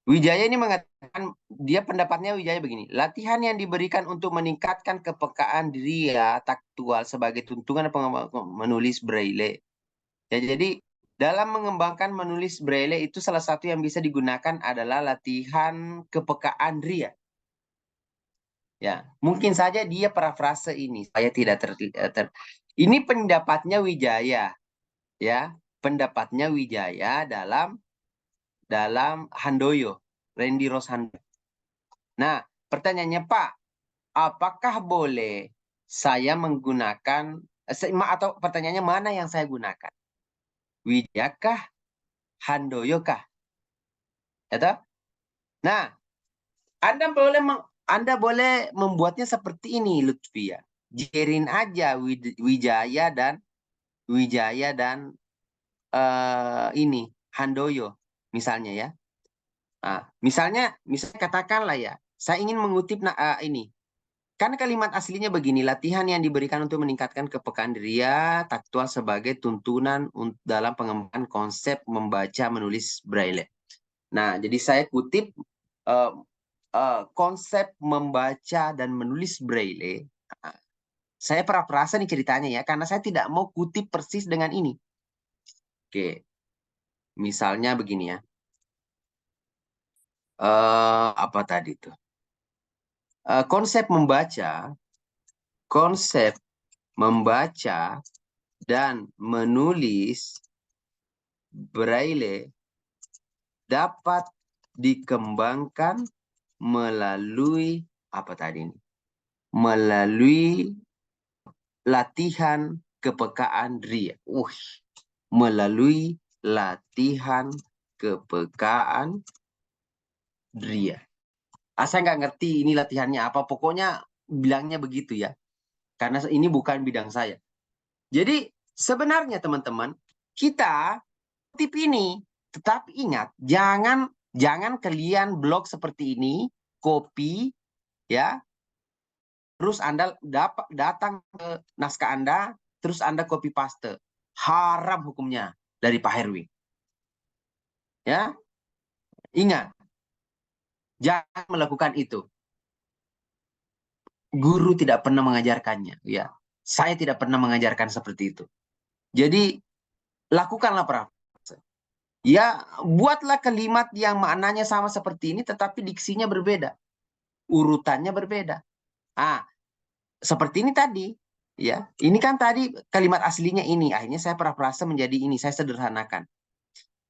Wijaya ini mengatakan, dia pendapatnya Wijaya begini. Latihan yang diberikan untuk meningkatkan kepekaan diri taktual sebagai tuntunan menulis Braille. Ya, jadi dalam mengembangkan menulis Braille itu salah satu yang bisa digunakan adalah latihan kepekaan ria. Ya, mungkin saja dia parafrase ini. Saya tidak Ini pendapatnya Wijaya. Ya, pendapatnya Wijaya dalam Handoyo, Randy Rose Handoyo. Nah, pertanyaannya Pak, apakah boleh saya menggunakan atau pertanyaannya mana yang saya gunakan? Wijaya kah? Handoyo kah? Ya, nah, Anda boleh membuatnya seperti ini, Lutfi ya. Jerin aja Wijaya dan ini Handoyo misalnya ya. Nah, misalnya katakanlah ya, saya ingin mengutip ini. Kan kalimat aslinya begini, latihan yang diberikan untuk meningkatkan kepekaan diri taktual sebagai tuntunan dalam pengembangan konsep membaca menulis Braille. Nah, jadi saya kutip konsep membaca dan menulis Braille. Saya parafrase nih ceritanya ya, karena saya tidak mau kutip persis dengan ini. Oke, misalnya begini ya. Apa tadi itu? Konsep membaca dan menulis Braille dapat dikembangkan melalui apa tadi ini? Melalui latihan kepekaan ria. Melalui latihan kepekaan ria. Saya nggak ngerti ini latihannya apa. Pokoknya bilangnya begitu ya. Karena ini bukan bidang saya. Jadi sebenarnya teman-teman, kita tip ini. Tetapi ingat, jangan kalian blog seperti ini, copy, ya. Terus Anda datang ke naskah Anda, terus Anda copy paste. Haram hukumnya dari Pak Herwin. Ya. Ingat, jangan melakukan itu. Guru tidak pernah mengajarkannya, ya. Saya tidak pernah mengajarkan seperti itu. Jadi lakukanlah parafrase. Ya, buatlah kalimat yang maknanya sama seperti ini tetapi diksinya berbeda. Urutannya berbeda. Seperti ini tadi, ya. Ini kan tadi kalimat aslinya ini, akhirnya saya parafrase menjadi ini, saya sederhanakan.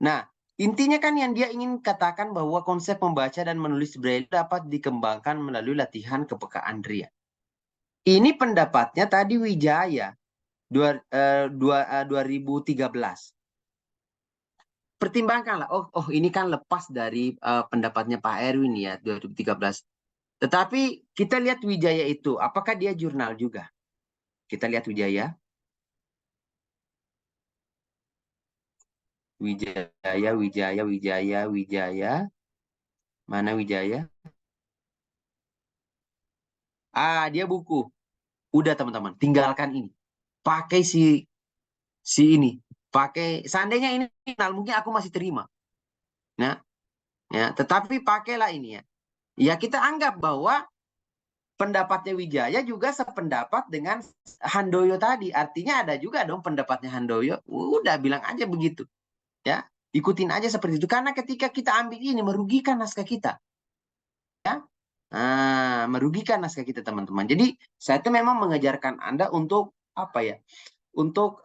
Nah, intinya kan yang dia ingin katakan bahwa konsep membaca dan menulis Braille dapat dikembangkan melalui latihan kepekaan ria. Ini pendapatnya tadi Wijaya 2013. Pertimbangkanlah, oh ini kan lepas dari pendapatnya Pak Erwin ya 2013. Tetapi kita lihat Wijaya itu, apakah dia jurnal juga? Kita lihat Wijaya. Wijaya. Mana Wijaya? Dia buku. Udah teman-teman, tinggalkan ini. Pakai si ini. Pakai, seandainya ini mungkin aku masih terima. Nah, ya, tetapi pakailah ini ya. Ya kita anggap bahwa pendapatnya Wijaya juga sependapat dengan Handoyo tadi. Artinya ada juga dong pendapatnya Handoyo. Udah bilang aja begitu. Ya, Ikutin aja seperti itu. Karena ketika kita ambil ini merugikan naskah kita. Ya. Merugikan naskah kita, teman-teman. Jadi saya tuh memang mengajarkan Anda untuk apa ya? Untuk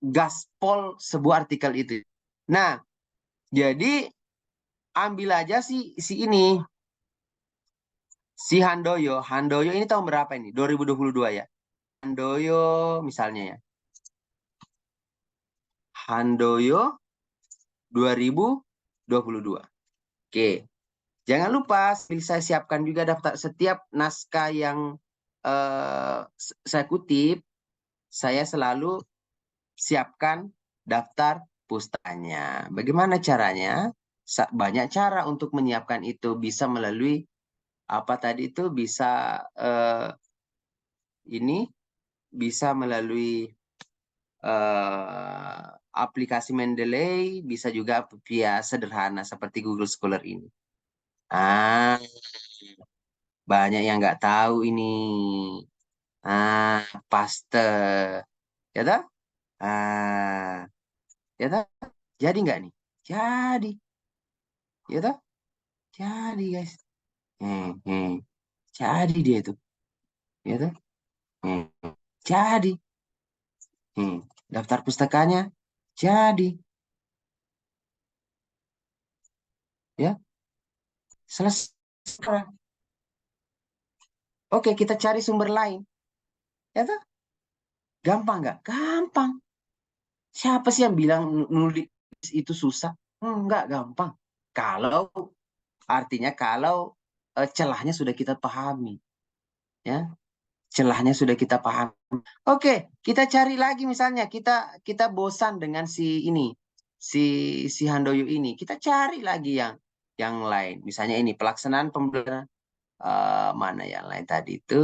gaspol sebuah artikel itu. Nah, jadi ambil aja si ini. Si Handoyo. Handoyo ini tahun berapa ini? 2022 ya. Handoyo misalnya ya. Handoyo 2022. Oke. Jangan lupa saya siapkan juga daftar setiap naskah yang saya kutip, saya selalu siapkan daftar pustanya. Bagaimana caranya? Banyak cara untuk menyiapkan itu. Bisa melalui apa tadi itu, bisa ini bisa melalui aplikasi Mendeley, bisa juga via sederhana seperti Google Scholar ini. Banyak yang nggak tahu ini. Paste. Ya tak? Ya tak? Jadi nggak nih? Jadi. Ya tak? Jadi, guys. Jadi dia itu. Ya tak? Jadi. Daftar pustakanya. Jadi. Ya. Selesai. Oke, kita cari sumber lain. Ya tak? Gampang nggak? Gampang. Siapa sih yang bilang nulis itu susah? Enggak, gampang. Kalau artinya kalau celahnya sudah kita pahami. Ya. Celahnya sudah kita pahami. Oke, kita cari lagi misalnya kita bosan dengan si ini. Si Handoyo ini. Kita cari lagi yang lain. Misalnya ini pelaksanaan pembelajaran mana yang lain tadi itu?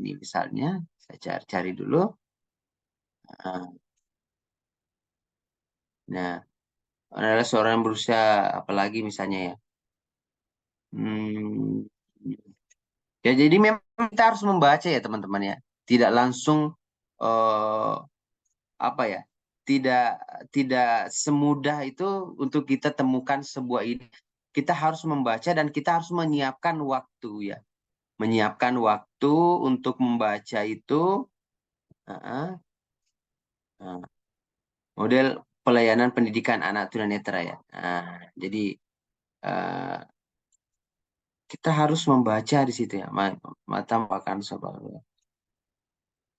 Ini misalnya saya cari dulu. Nah, adalah seorang yang berusia apalagi misalnya ya. Ya jadi memang kita harus membaca ya teman-teman ya. Tidak langsung apa ya? Tidak semudah itu untuk kita temukan sebuah ide. Kita harus membaca dan kita harus menyiapkan waktu ya. Menyiapkan waktu untuk membaca itu. Model pelayanan pendidikan anak tunanetra ya. Jadi kita harus membaca di situ ya. Mata makan sebab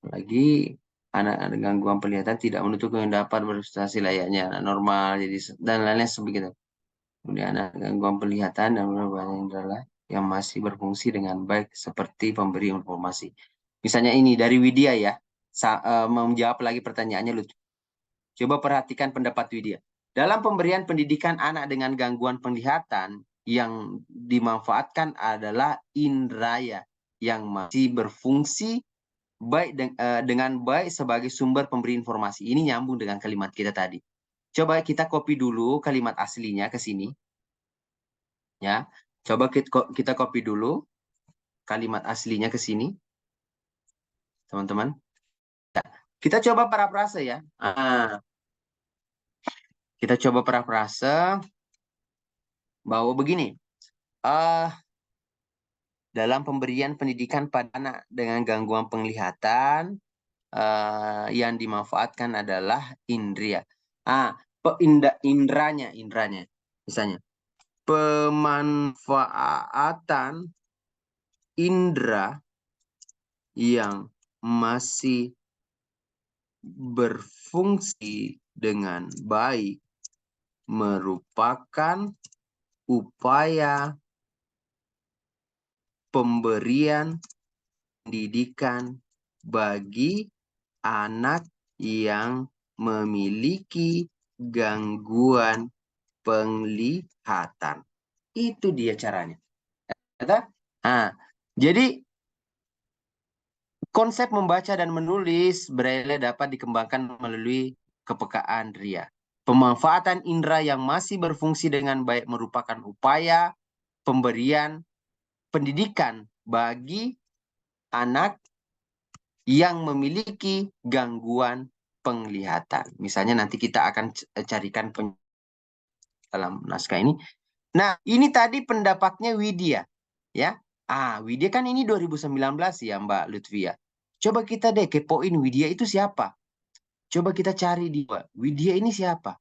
lagi anak dengan gangguan penglihatan tidak menutup yang dapat berprestasi layaknya anak normal, jadi dan lain-lain sebegitu. Kemudian anak gangguan penglihatan dan banyak adalah yang masih berfungsi dengan baik seperti pemberi informasi. Misalnya ini dari Widya ya, menjawab lagi pertanyaannya lucu. Coba perhatikan pendapat Widya. Dalam pemberian pendidikan anak dengan gangguan penglihatan, yang dimanfaatkan adalah indraya yang masih berfungsi baik dengan baik sebagai sumber pemberi informasi. Ini nyambung dengan kalimat kita tadi. Coba kita copy dulu kalimat aslinya ke sini. Ya. Coba kita copy dulu kalimat aslinya ke sini. Teman-teman. Ya. Kita coba parafrase ya. Kita coba parafrase bahwa begini. Dalam pemberian pendidikan pada anak dengan gangguan penglihatan, yang dimanfaatkan adalah indria. Indranya. Misalnya, pemanfaatan indra yang masih berfungsi dengan baik merupakan upaya pemberian pendidikan bagi anak yang memiliki gangguan penglihatan. Itu dia caranya. Jadi konsep membaca dan menulis Braille dapat dikembangkan melalui kepekaan ria. Pemanfaatan indera yang masih berfungsi dengan baik merupakan upaya pemberian pendidikan bagi anak yang memiliki gangguan penglihatan. Misalnya nanti kita akan carikan dalam naskah ini. Nah, ini tadi pendapatnya Widya, ya. Widya kan ini 2019 ya, Mbak Lutfia. Coba kita deh kepoin Widya itu siapa. Coba kita cari dia. Widya ini siapa?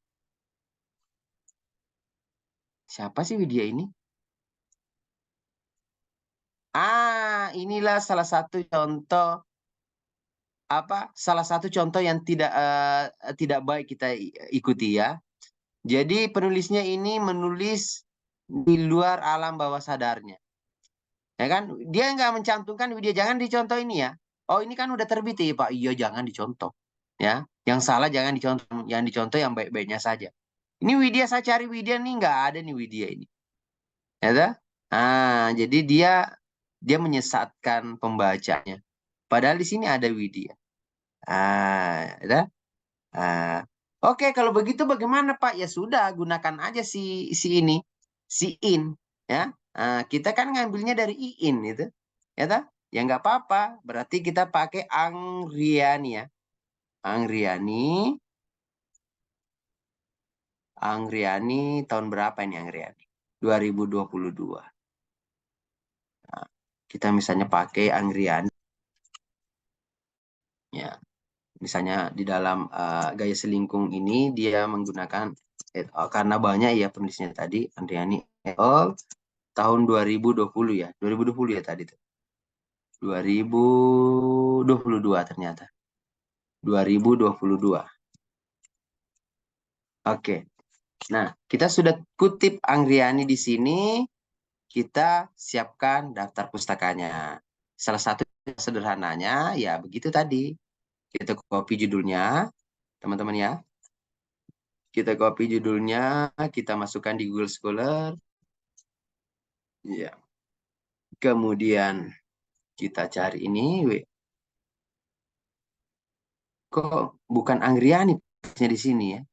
Siapa sih Widya ini? Inilah salah satu contoh salah satu contoh yang tidak baik kita ikuti ya. Jadi penulisnya ini menulis di luar alam bawah sadarnya. Ya kan? Dia nggak mencantumkan Widya, jangan dicontoh ini ya. Oh, ini kan udah terbit ya, Pak. Iya, jangan dicontoh. Ya, yang salah jangan dicontoh, yang dicontoh yang baik-baiknya saja. Ini Widya, saya cari Widya nih, nggak ada nih Widya ini. Ya dah? Jadi dia menyesatkan pembacanya. Padahal di sini ada Widya. Ya dah? Oke, kalau begitu bagaimana Pak? Ya sudah, gunakan aja si ini, si in, ya. Kita kan ngambilnya dari iin itu, ya tak? Ya nggak apa-apa. Berarti kita pakai Angriani ya. Angriani tahun berapa ini Angriani? 2022. Nah, kita misalnya pakai Angriani, ya. Misalnya di dalam Gaya Selingkung ini dia menggunakan karena banyak ya penulisnya tadi Andriani et al. Tahun 2020 ya. 2020 ya tadi tuh. 2022 ternyata. 2022. Oke. Nah, kita sudah kutip Angriani di sini. Kita siapkan daftar pustakanya. Salah satu sederhananya ya begitu tadi. Kita copy judulnya, teman-teman ya. Kita copy judulnya, kita masukkan di Google Scholar. Ya. Kemudian kita cari ini. Kok bukan Angriani di sini ya?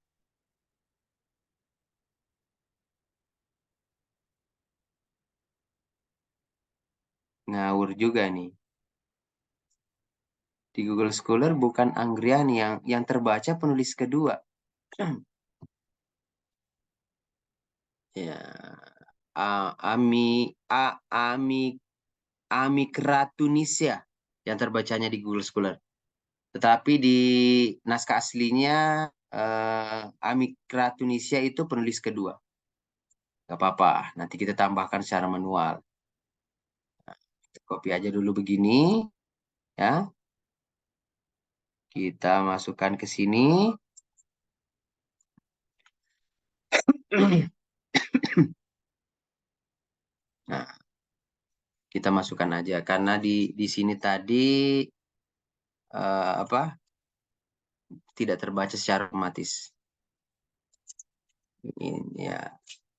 Ngawur juga nih. Di Google Scholar bukan Angriani yang terbaca penulis kedua. Ya. Amikra Tunisia yang terbacanya di Google Scholar. Tetapi di naskah aslinya Amikra Tunisia itu penulis kedua. Gak apa-apa, nanti kita tambahkan secara manual. Kita copy aja dulu begini, ya. Kita masukkan ke sini. Nah, kita masukkan aja karena di sini tadi tidak terbaca secara otomatis. Ini ya.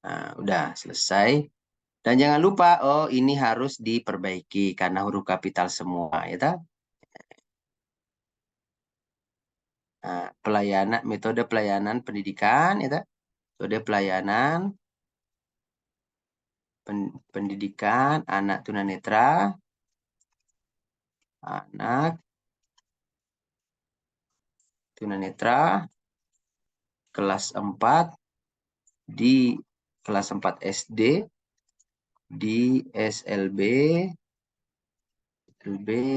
Nah, udah selesai. Dan jangan lupa, ini harus diperbaiki karena huruf kapital semua, ya tak? Nah, metode pelayanan pendidikan, ya tak? Metode pelayanan pendidikan anak tunanetra, kelas 4 di kelas 4 SD di SLB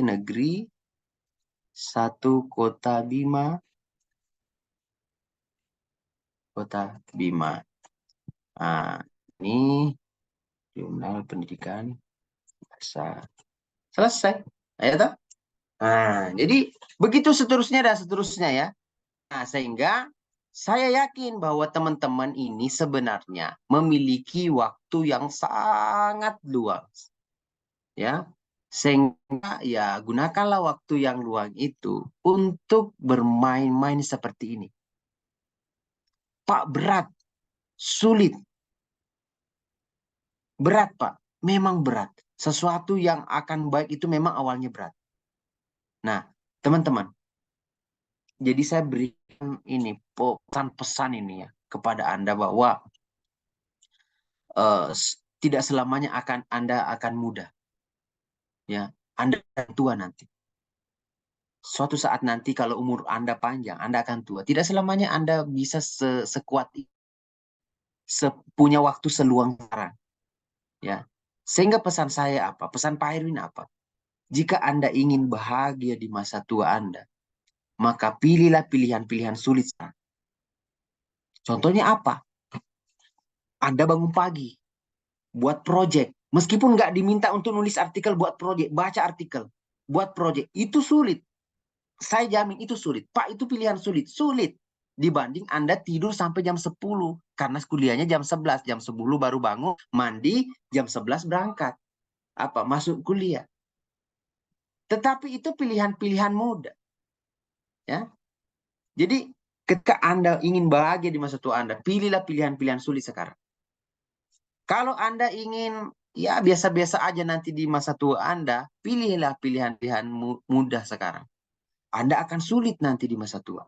Negeri 1 Kota Bima. Nah, ini Jurnal Pendidikan Bahasa. Selesai. Ya toh? Nah, jadi begitu seterusnya dan seterusnya ya. Nah, sehingga saya yakin bahwa teman-teman ini sebenarnya memiliki waktu yang sangat luas. Ya. Sehingga ya gunakanlah waktu yang luang itu untuk bermain-main seperti ini. Pak, berat, sulit. Berat, Pak. Memang berat. Sesuatu yang akan baik itu memang awalnya berat. Nah, teman-teman. Jadi saya berikan ini pesan-pesan ini ya kepada Anda bahwa tidak selamanya Anda akan mudah. Ya, Anda tua nanti. Suatu saat nanti kalau umur Anda panjang, Anda akan tua. Tidak selamanya Anda bisa sekuat punya waktu seluang sekarang. Ya. Sehingga pesan saya apa? Pesan Pak Erwin apa? Jika Anda ingin bahagia di masa tua Anda, maka pilihlah pilihan-pilihan sulit. Contohnya apa? Anda bangun pagi, buat project. Meskipun nggak diminta untuk nulis artikel, buat project. Baca artikel, buat project. Itu sulit. Saya jamin itu sulit. Pak, itu pilihan sulit. Sulit. Dibanding Anda tidur sampai jam 10. Karena kuliahnya jam 11. Jam 10 baru bangun, mandi, jam 11 berangkat. Masuk kuliah. Tetapi itu pilihan-pilihan muda. Ya. Jadi ketika Anda ingin bahagia di masa tua Anda, pilihlah pilihan-pilihan sulit sekarang. Kalau Anda ingin ya biasa-biasa aja nanti di masa tua Anda, pilihlah pilihan-pilihan mudah sekarang. Anda akan sulit nanti di masa tua.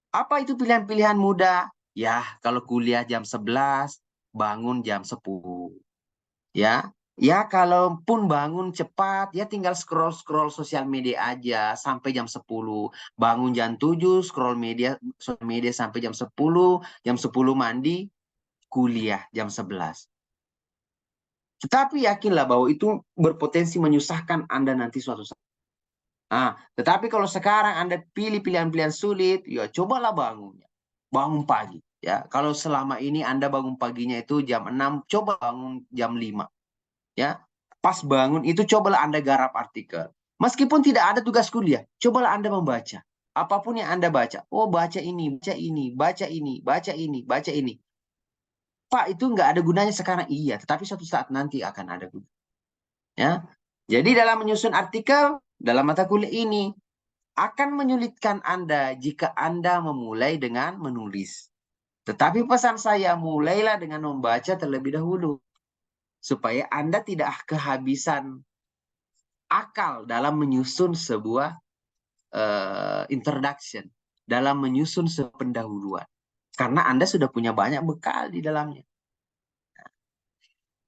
Apa itu pilihan-pilihan mudah? Ya, kalau kuliah jam 11, bangun jam 10. Ya, ya kalaupun bangun cepat, ya tinggal scroll-scroll sosial media aja sampai jam 10. Bangun jam 7, scroll sosial media sampai jam 10, jam 10 mandi, kuliah jam 11. Tetapi yakinlah bahwa itu berpotensi menyusahkan Anda nanti suatu saat. Tetapi kalau sekarang Anda pilih pilihan-pilihan sulit, ya cobalah bangun pagi. Ya, kalau selama ini Anda bangun paginya itu jam 6, coba bangun jam 5. Ya, pas bangun itu cobalah Anda garap artikel. Meskipun tidak ada tugas kuliah, cobalah Anda membaca. Apapun yang Anda baca, baca ini, baca ini, baca ini, baca ini, baca ini. Pak, itu nggak ada gunanya sekarang, iya, tetapi suatu saat nanti akan ada gunanya. Ya, jadi dalam menyusun artikel dalam mata kuliah ini akan menyulitkan Anda jika Anda memulai dengan menulis. Tetapi pesan saya, mulailah dengan membaca terlebih dahulu supaya Anda tidak kehabisan akal dalam menyusun sebuah introduction, dalam menyusun sebuah pendahuluan. Karena Anda sudah punya banyak bekal di dalamnya.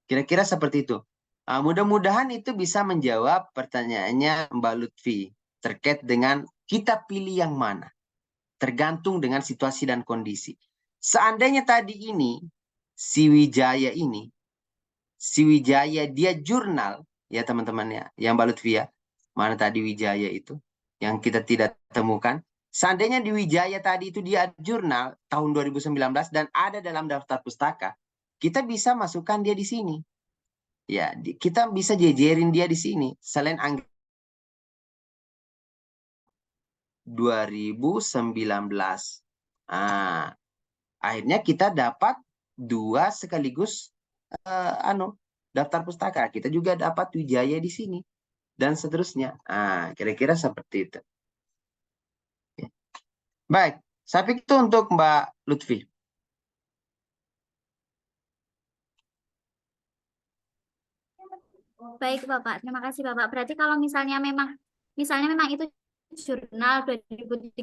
Kira-kira seperti itu. Mudah-mudahan itu bisa menjawab pertanyaannya Mbak Lutfi terkait dengan kita pilih yang mana. Tergantung dengan situasi dan kondisi. Seandainya tadi ini, si Wijaya dia jurnal, ya teman-teman ya, yang Mbak Lutfi ya. Mana tadi Wijaya itu, yang kita tidak temukan. Seandainya di Wijaya tadi itu dia jurnal tahun 2019 dan ada dalam daftar pustaka, kita bisa masukkan dia di sini. Ya, kita bisa jejerin dia di sini. Selain 2019. Akhirnya kita dapat 2 sekaligus daftar pustaka. Kita juga dapat Wijaya di sini dan seterusnya. Kira-kira seperti itu. Baik, saya pikir itu untuk Mbak Lutfi. Baik, Bapak. Terima kasih, Bapak. Berarti kalau misalnya memang itu jurnal 2013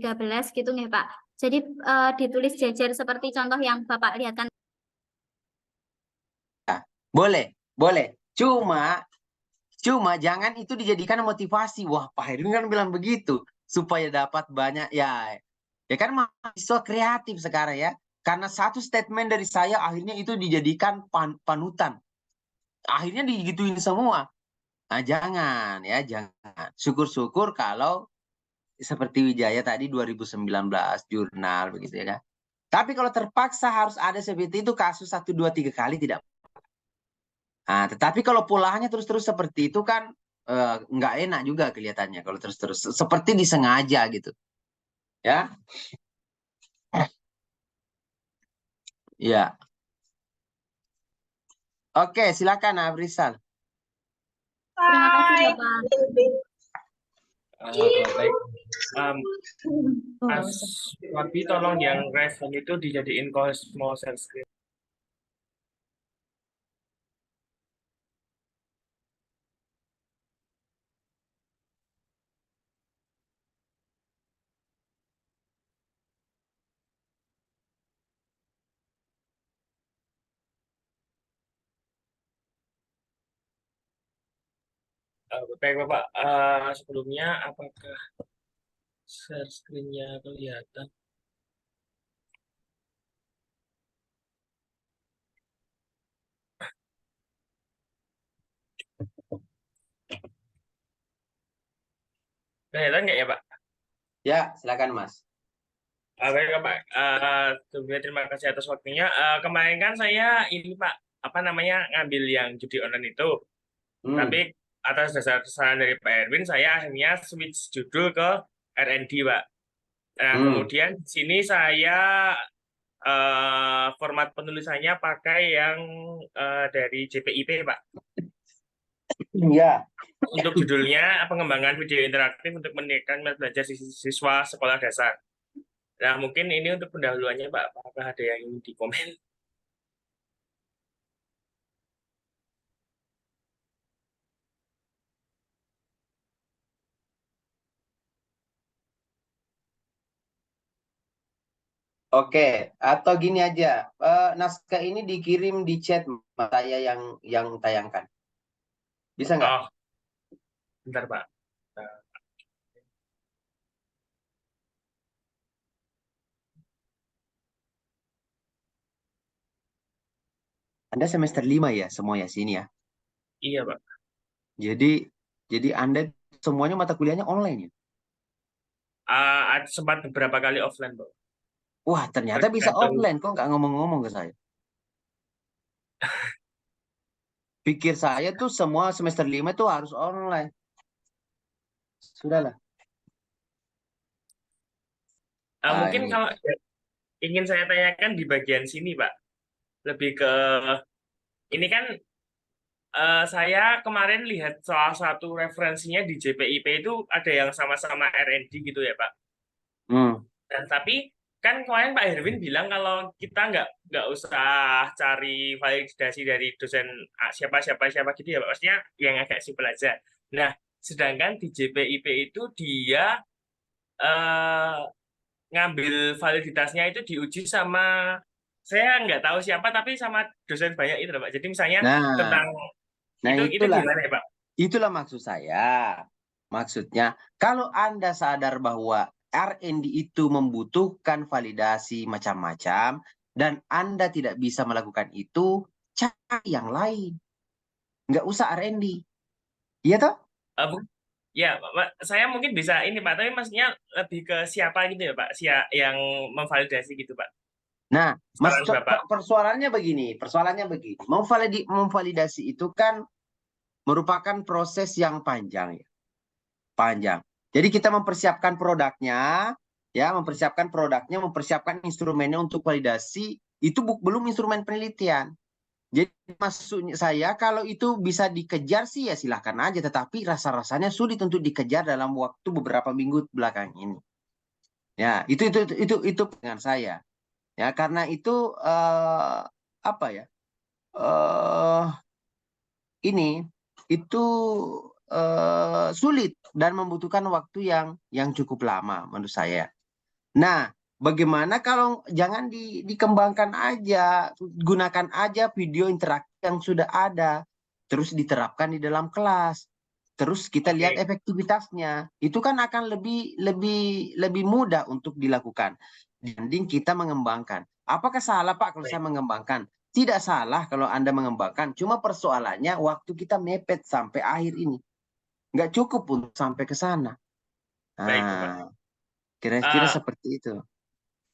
gitu nih, Pak. Jadi ditulis jejer seperti contoh yang Bapak lihat kan. Boleh, boleh. Cuma jangan itu dijadikan motivasi. Wah, Pak Herin kan bilang begitu supaya dapat banyak ya. Ya kan mahasiswa kreatif sekarang ya. Karena satu statement dari saya akhirnya itu dijadikan panutan. Akhirnya digituin semua. Jangan ya, jangan. Syukur-syukur kalau seperti Wijaya tadi 2019 jurnal begitu ya kan. Tapi kalau terpaksa harus ada seperti itu kasus 1, 2, 3 kali tidak. Tetapi kalau polanya terus-terus seperti itu kan nggak enak juga kelihatannya kalau terus-terus seperti disengaja gitu. Ya. Ya. Oke, silakan Abrisal. Terima kasih, Bapak. Baik. Mas Wabi, tolong yang Raven itu dijadiin Cosmo share screen. Baik, Bapak. Sebelumnya, apakah Share screen-nya kelihatan. Kelihatan nggak ya, Pak? Ya, silakan Mas. Baik, Pak. Sebelumnya terima kasih atas waktunya. Kemarin kan saya ini, Pak, apa namanya, ngambil yang judi online itu. Tapi atas dasar saran dari Pak Erwin, saya akhirnya switch judul ke R&D, Pak. Nah, kemudian di sini saya format penulisannya pakai yang dari JPIP, Pak. Ya. Untuk judulnya pengembangan video interaktif untuk meningkatkan minat belajar siswa sekolah dasar. Nah, mungkin ini untuk pendahuluannya, Pak. Apakah ada yang ingin dikomen? Oke, atau gini aja, naskah ini dikirim di chat saya yang tayangkan. Bisa nggak? Oh, bentar, Pak. Anda semester 5 ya, semua ya sini ya. Iya, Pak. Jadi Anda semuanya mata kuliahnya online ya. Sempat beberapa kali offline, Pak. Wah, ternyata bisa Tergantung. offline, kok nggak ngomong-ngomong ke saya. Pikir saya tuh semua semester 5 itu harus online. Sudahlah. Mungkin Ini. kalau ingin saya tanyakan di bagian sini, Pak. Lebih ke, ini kan saya kemarin lihat salah satu referensinya di JPIP itu ada yang sama-sama R&D gitu ya, Pak. Dan tapi kan kemarin Pak Herwin bilang kalau kita nggak usah cari validasi dari dosen siapa gitu ya, Pak. Maksudnya yang agak simpel aja. Nah, sedangkan di JPIP itu dia ngambil validitasnya itu diuji sama, saya nggak tahu siapa, tapi sama dosen banyak itu, Pak. Jadi misalnya tentang itu gimana ya, Pak? Itulah maksud saya. Maksudnya, kalau Anda sadar bahwa R&D itu membutuhkan validasi macam-macam, dan Anda tidak bisa melakukan itu, cari yang lain. Nggak usah R&D. Iya toh? Ya, Pak, saya mungkin bisa ini, Pak, tapi maksudnya lebih ke siapa gitu ya, Pak, yang memvalidasi gitu, Pak. Nah, Saran Bapak. persoalannya begini. Memvalidasi itu kan merupakan proses yang panjang ya. Panjang. Jadi kita mempersiapkan produknya, mempersiapkan instrumennya untuk validasi, itu belum instrumen penelitian. Jadi maksudnya saya, kalau itu bisa dikejar sih ya silahkan aja, tetapi rasa-rasanya sulit untuk dikejar dalam waktu beberapa minggu belakang ini. Ya, itu dengan saya. Ya, karena itu apa ya? Ini itu sulit dan membutuhkan waktu yang cukup lama menurut saya. Nah, bagaimana kalau jangan dikembangkan aja, gunakan aja video interaktif yang sudah ada, terus diterapkan di dalam kelas, terus kita lihat efektivitasnya, itu kan akan lebih mudah untuk dilakukan dibanding kita mengembangkan. Apakah salah, Pak, kalau saya mengembangkan? Tidak salah kalau Anda mengembangkan, cuma persoalannya waktu kita mepet sampai akhir ini, nggak cukup untuk sampai ke sana. Nah, kira-kira seperti itu.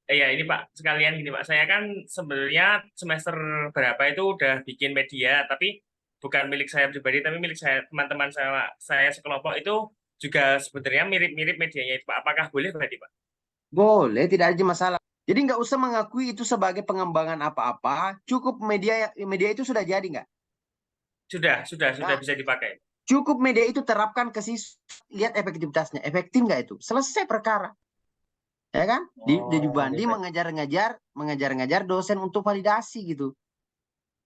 Ya, ini Pak, sekalian gini Pak, saya kan sebenarnya semester berapa itu udah bikin media, tapi bukan milik saya pribadi, tapi milik saya, teman-teman saya sekelompok itu juga sebenarnya mirip-mirip medianya itu, Pak. Apakah boleh berarti, Pak? Boleh, tidak ada masalah. Jadi nggak usah mengakui itu sebagai pengembangan apa-apa, cukup media itu sudah jadi nggak? Sudah bisa dipakai. Cukup media itu terapkan ke siswa, lihat efektivitasnya, efektif nggak itu? Selesai perkara. Ya kan? Dibanding mengajar-ngajar dosen untuk validasi gitu.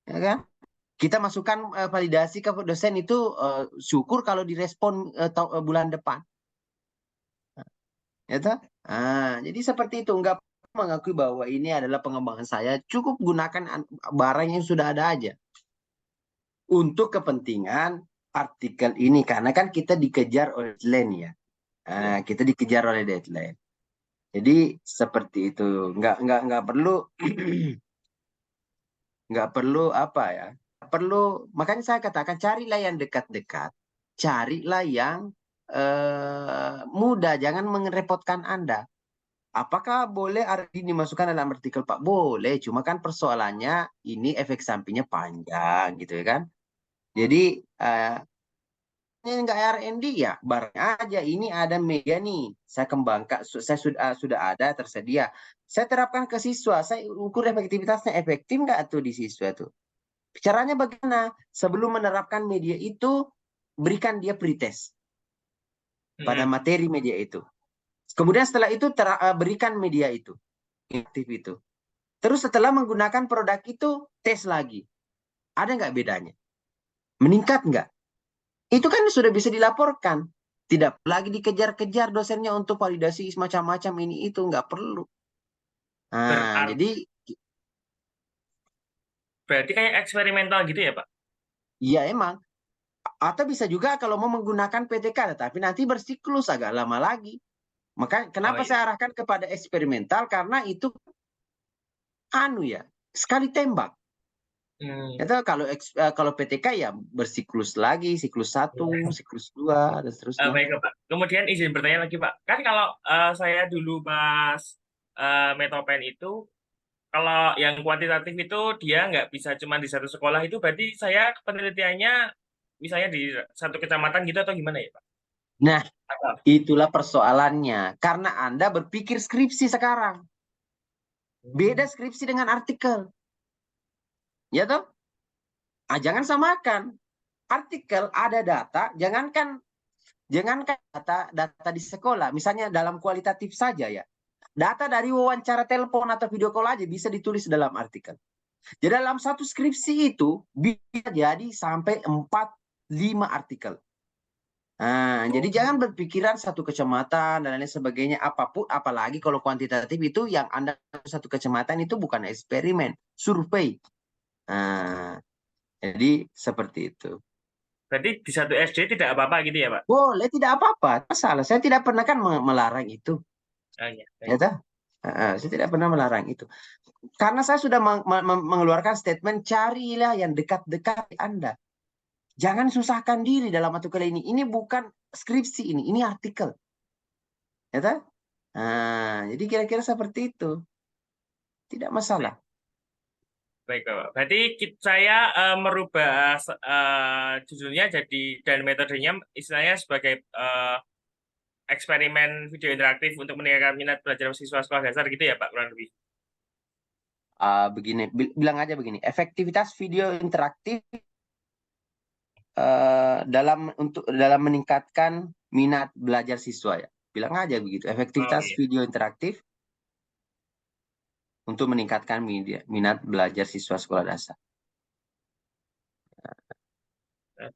Ya kan? Kita masukkan validasi ke dosen itu syukur kalau direspon bulan depan. Ya toh? Jadi seperti itu, nggak mengakui bahwa ini adalah pengembangan saya, cukup gunakan barang yang sudah ada aja untuk kepentingan artikel ini, karena kan kita dikejar oleh deadline ya. Kita dikejar oleh deadline. Jadi seperti itu. Nggak perlu nggak perlu apa ya? Perlu, makanya saya katakan carilah yang dekat-dekat, carilah yang mudah, jangan merepotkan Anda. Apakah boleh R&D dimasukkan dalam artikel Pak? Boleh, cuma kan persoalannya ini efek sampingnya panjang gitu ya kan. Jadi ini nggak R&D ya, barang aja ini ada media nih, saya kembangkan, saya sudah ada tersedia, saya terapkan ke siswa, saya ukur efektivitasnya, efektif nggak tuh di siswa tuh. Caranya bagaimana? Sebelum menerapkan media itu, berikan dia pretest pada materi media itu. Kemudian setelah itu berikan media itu, aktif itu. Terus setelah menggunakan produk itu, tes lagi. Ada nggak bedanya? Meningkat nggak? Itu kan sudah bisa dilaporkan. Tidak lagi dikejar-kejar dosennya untuk validasi semacam-macam ini itu, nggak perlu. Jadi berarti kayak eksperimental gitu ya, Pak? iya emang. Atau bisa juga kalau mau menggunakan PTK, tapi nanti bersiklus agak lama lagi. Maka kenapa saya arahkan kepada eksperimental? Karena itu sekali tembak. Itu kalau PTK ya bersiklus lagi, siklus 1, siklus 2, dan seterusnya. Baik, Pak. Kemudian izin bertanya lagi, Pak. Kan kalau saya dulu pas Metopen itu, kalau yang kuantitatif itu dia nggak bisa cuma di satu sekolah, itu berarti saya penelitiannya misalnya di satu kecamatan gitu atau gimana ya, Pak? Nah, itulah persoalannya. Karena Anda berpikir skripsi sekarang. Beda skripsi dengan artikel. Ya toh? Jangan samakan. Artikel ada data, jangankan data di sekolah, misalnya dalam kualitatif saja ya. Data dari wawancara telepon atau video call aja bisa ditulis dalam artikel. Jadi dalam satu skripsi itu bisa jadi sampai 4-5 artikel. Jadi jangan berpikiran satu kecamatan dan lain sebagainya, apapun, apalagi kalau kuantitatif itu yang Anda satu kecamatan itu bukan eksperimen, survei. Jadi seperti itu. Berarti di satu SD tidak apa-apa gitu ya, Pak? Boleh, tidak apa-apa. Masalah, saya tidak pernah kan melarang itu. Ya toh? Saya tidak pernah melarang itu. Karena saya sudah mengeluarkan statement, carilah yang dekat-dekat Anda. Jangan susahkan diri dalam artikel ini. Ini bukan skripsi ini artikel. Ya toh? Jadi kira-kira seperti itu. Tidak masalah. Baik, Bapak. Berarti saya merubah judulnya dan metodenya istilahnya sebagai eksperimen video interaktif untuk meningkatkan minat belajar siswa sekolah dasar gitu ya, Pak, kurang lebih. Begini, bilang aja begini, efektivitas video interaktif dalam meningkatkan minat belajar siswa ya. Bilang aja begitu, efektivitas video interaktif untuk meningkatkan minat belajar siswa sekolah dasar.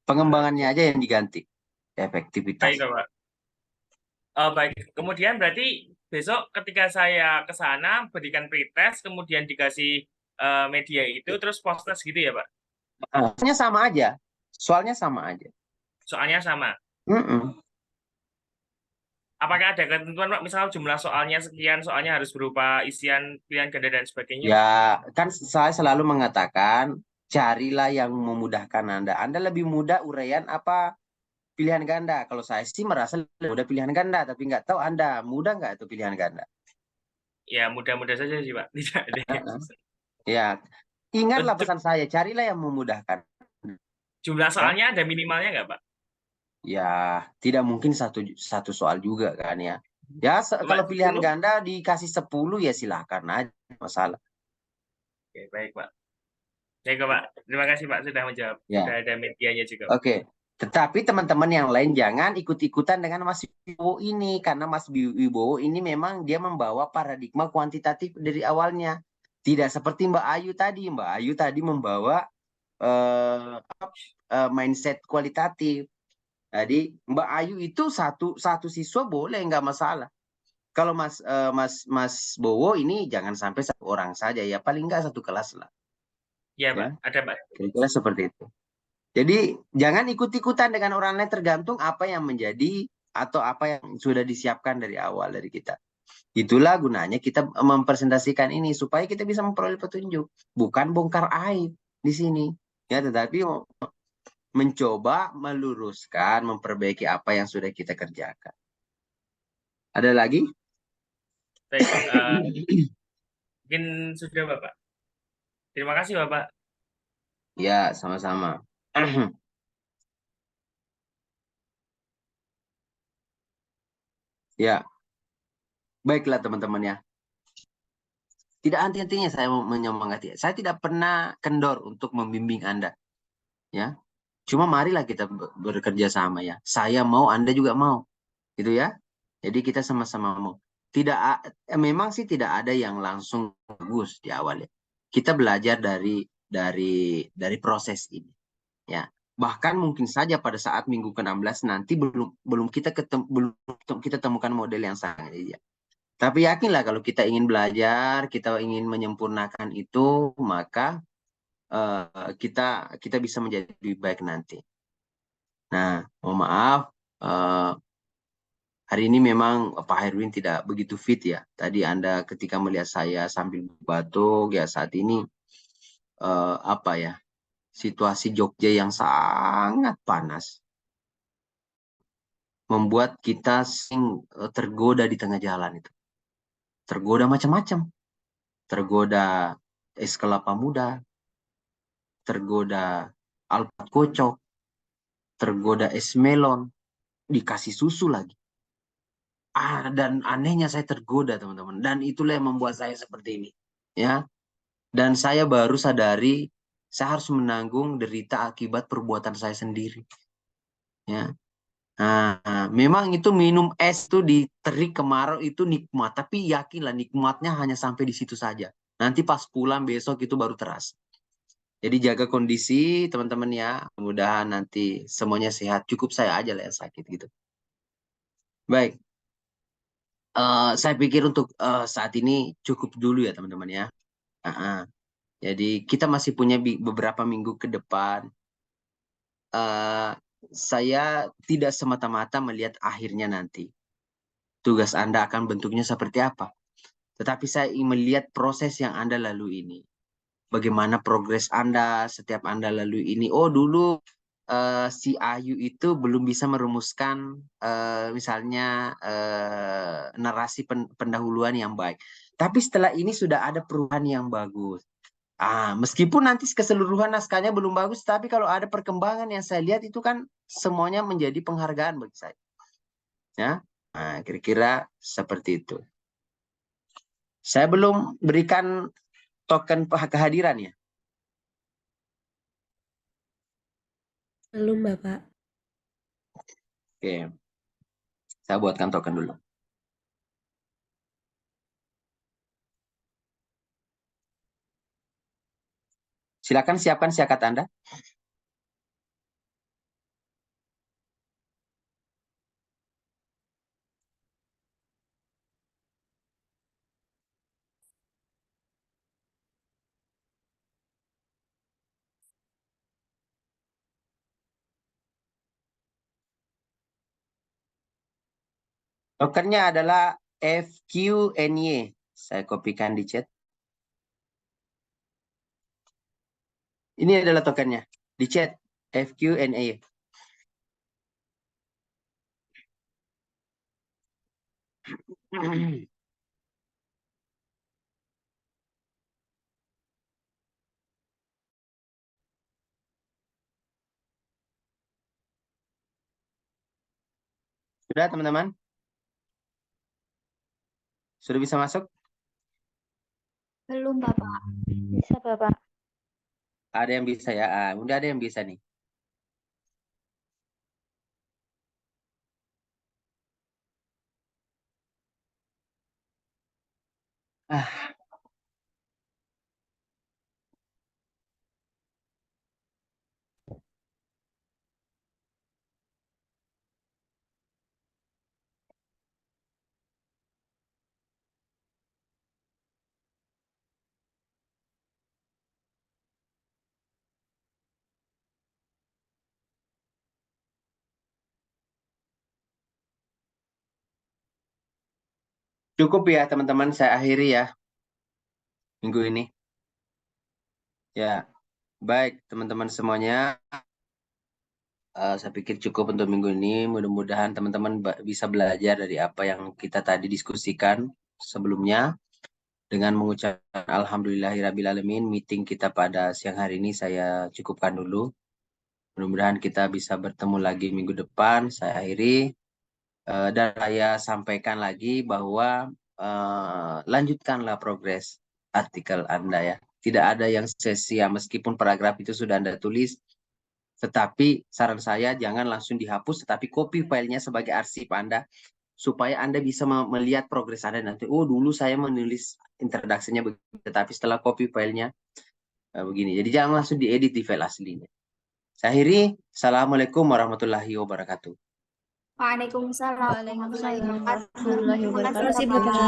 Pengembangannya aja yang diganti, efektivitas. Baik, Pak. Baik, kemudian berarti besok ketika saya ke sana berikan pretest, kemudian dikasih media itu, terus post-test gitu ya, Pak? Soalnya sama aja. Soalnya sama. Apakah ada ketentuan, Pak? Misal jumlah soalnya sekian, soalnya harus berupa isian, pilihan ganda, dan sebagainya? Ya, kan saya selalu mengatakan, carilah yang memudahkan Anda. Anda lebih mudah uraian apa pilihan ganda? Kalau saya sih merasa lebih mudah pilihan ganda, tapi nggak tahu Anda mudah nggak itu pilihan ganda? Ya, mudah-mudah saja sih, Pak. Tidak ada yang susah. Ya, ingatlah pesan saya, carilah yang memudahkan. Jumlah soalnya ada minimalnya nggak, Pak? Ya, tidak mungkin satu soal juga kan ya. Ya, kalau pilihan ganda dikasih 10 ya silahkan aja, masalah. Oke, baik, Pak. Baik, Pak. Terima kasih, Pak, sudah menjawab. Ya. Sudah ada medianya juga. Oke. Tetapi teman-teman yang lain jangan ikut-ikutan dengan Mas Wibowo ini, karena Mas Wibowo ini memang dia membawa paradigma kuantitatif dari awalnya. Tidak seperti Mbak Ayu tadi. Mbak Ayu tadi membawa mindset kualitatif. Jadi Mbak Ayu itu satu siswa boleh, nggak masalah. Kalau Mas Bowo ini jangan sampai satu orang saja ya, paling nggak satu kelas lah. Ya, Pak. Ada, Pak. Kira-kira seperti itu. Jadi jangan ikut-ikutan dengan orang lain, tergantung apa yang menjadi atau apa yang sudah disiapkan dari awal dari kita. Itulah gunanya kita mempresentasikan ini supaya kita bisa memperoleh petunjuk, bukan bongkar aib di sini, ya, tetapi mencoba meluruskan, memperbaiki apa yang sudah kita kerjakan. Ada lagi? Baik, mungkin sudah Bapak. Terima kasih Bapak. Ya, sama-sama. Ya, baiklah teman-teman ya. Tidak henti-hentinya saya mau menyemangati. Saya tidak pernah kendor untuk membimbing Anda, ya. Cuma marilah kita bekerja sama ya. Saya mau, Anda juga mau, gitu ya. Jadi kita sama-sama mau. Memang sih tidak ada yang langsung bagus di awal ya. Kita belajar dari proses ini, ya. Bahkan mungkin saja pada saat minggu ke-16 nanti belum kita temukan model yang sangat ideal. Tapi yakinlah kalau kita ingin belajar, kita ingin menyempurnakan itu, maka kita bisa menjadi lebih baik nanti. Nah, mohon maaf, hari ini memang Pak Herwin tidak begitu fit ya. Tadi Anda ketika melihat saya sambil batuk ya, saat ini situasi Jogja yang sangat panas membuat kita tergoda di tengah jalan itu. Tergoda macam-macam. Tergoda es kelapa muda, tergoda alpukat kocok, tergoda es melon, dikasih susu lagi. Dan anehnya saya tergoda teman-teman. Dan itulah yang membuat saya seperti ini. Ya. Dan saya baru sadari saya harus menanggung derita akibat perbuatan saya sendiri. Ya. Nah, memang itu minum es tuh di terik kemarau itu nikmat. Tapi yakinlah nikmatnya hanya sampai di situ saja. Nanti pas pulang besok itu baru terasa. Jadi jaga kondisi teman-teman ya. Mudah-mudahan nanti semuanya sehat. Cukup saya aja lah yang sakit gitu. Baik. Saya pikir untuk saat ini cukup dulu ya teman-teman ya. Jadi kita masih punya beberapa minggu ke depan. Saya tidak semata-mata melihat akhirnya nanti. Tugas Anda akan bentuknya seperti apa. Tetapi saya ingin melihat proses yang Anda lalui ini. Bagaimana progres Anda setiap Anda lalui ini. Oh dulu si Ayu itu belum bisa merumuskan misalnya narasi pendahuluan yang baik. Tapi setelah ini sudah ada perubahan yang bagus. Meskipun nanti keseluruhan naskahnya belum bagus, tapi kalau ada perkembangan yang saya lihat itu kan semuanya menjadi penghargaan bagi saya. Ya, kira-kira seperti itu. Saya belum berikan token kehadiran ya. Belum, Bapak. Oke, saya buatkan token dulu. Silakan siapkan siakat Anda. Tokennya adalah FQNY. Saya kopikan di chat. Ini adalah tokennya. Di chat. FQNY. Sudah teman-teman? Sudah bisa masuk? Belum, Bapak. Bisa, Bapak. Ada yang bisa ya? Udah ada yang bisa nih. Cukup ya teman-teman, saya akhiri ya minggu ini. Ya, baik teman-teman semuanya. Saya pikir cukup untuk minggu ini. Mudah-mudahan teman-teman bisa belajar dari apa yang kita tadi diskusikan sebelumnya. Dengan mengucapkan Alhamdulillahirrabbilalamin, meeting kita pada siang hari ini saya cukupkan dulu. Mudah-mudahan kita bisa bertemu lagi minggu depan. Saya akhiri. Dan saya sampaikan lagi bahwa lanjutkanlah progres artikel Anda ya. Tidak ada yang sia-sia meskipun paragraf itu sudah Anda tulis. Tetapi saran saya jangan langsung dihapus, tetapi copy filenya sebagai arsip Anda, supaya Anda bisa melihat progres Anda nanti. Oh, dulu saya menulis introduksinya begini, tetapi setelah copy filenya begini. Jadi jangan langsung diedit di file aslinya. Saya akhiri. Assalamualaikum warahmatullahi wabarakatuh. Waalaikumsalam warahmatullahi wabarakatuh. warahmatullahi Terima kasih, wabarakatuh. Bapak.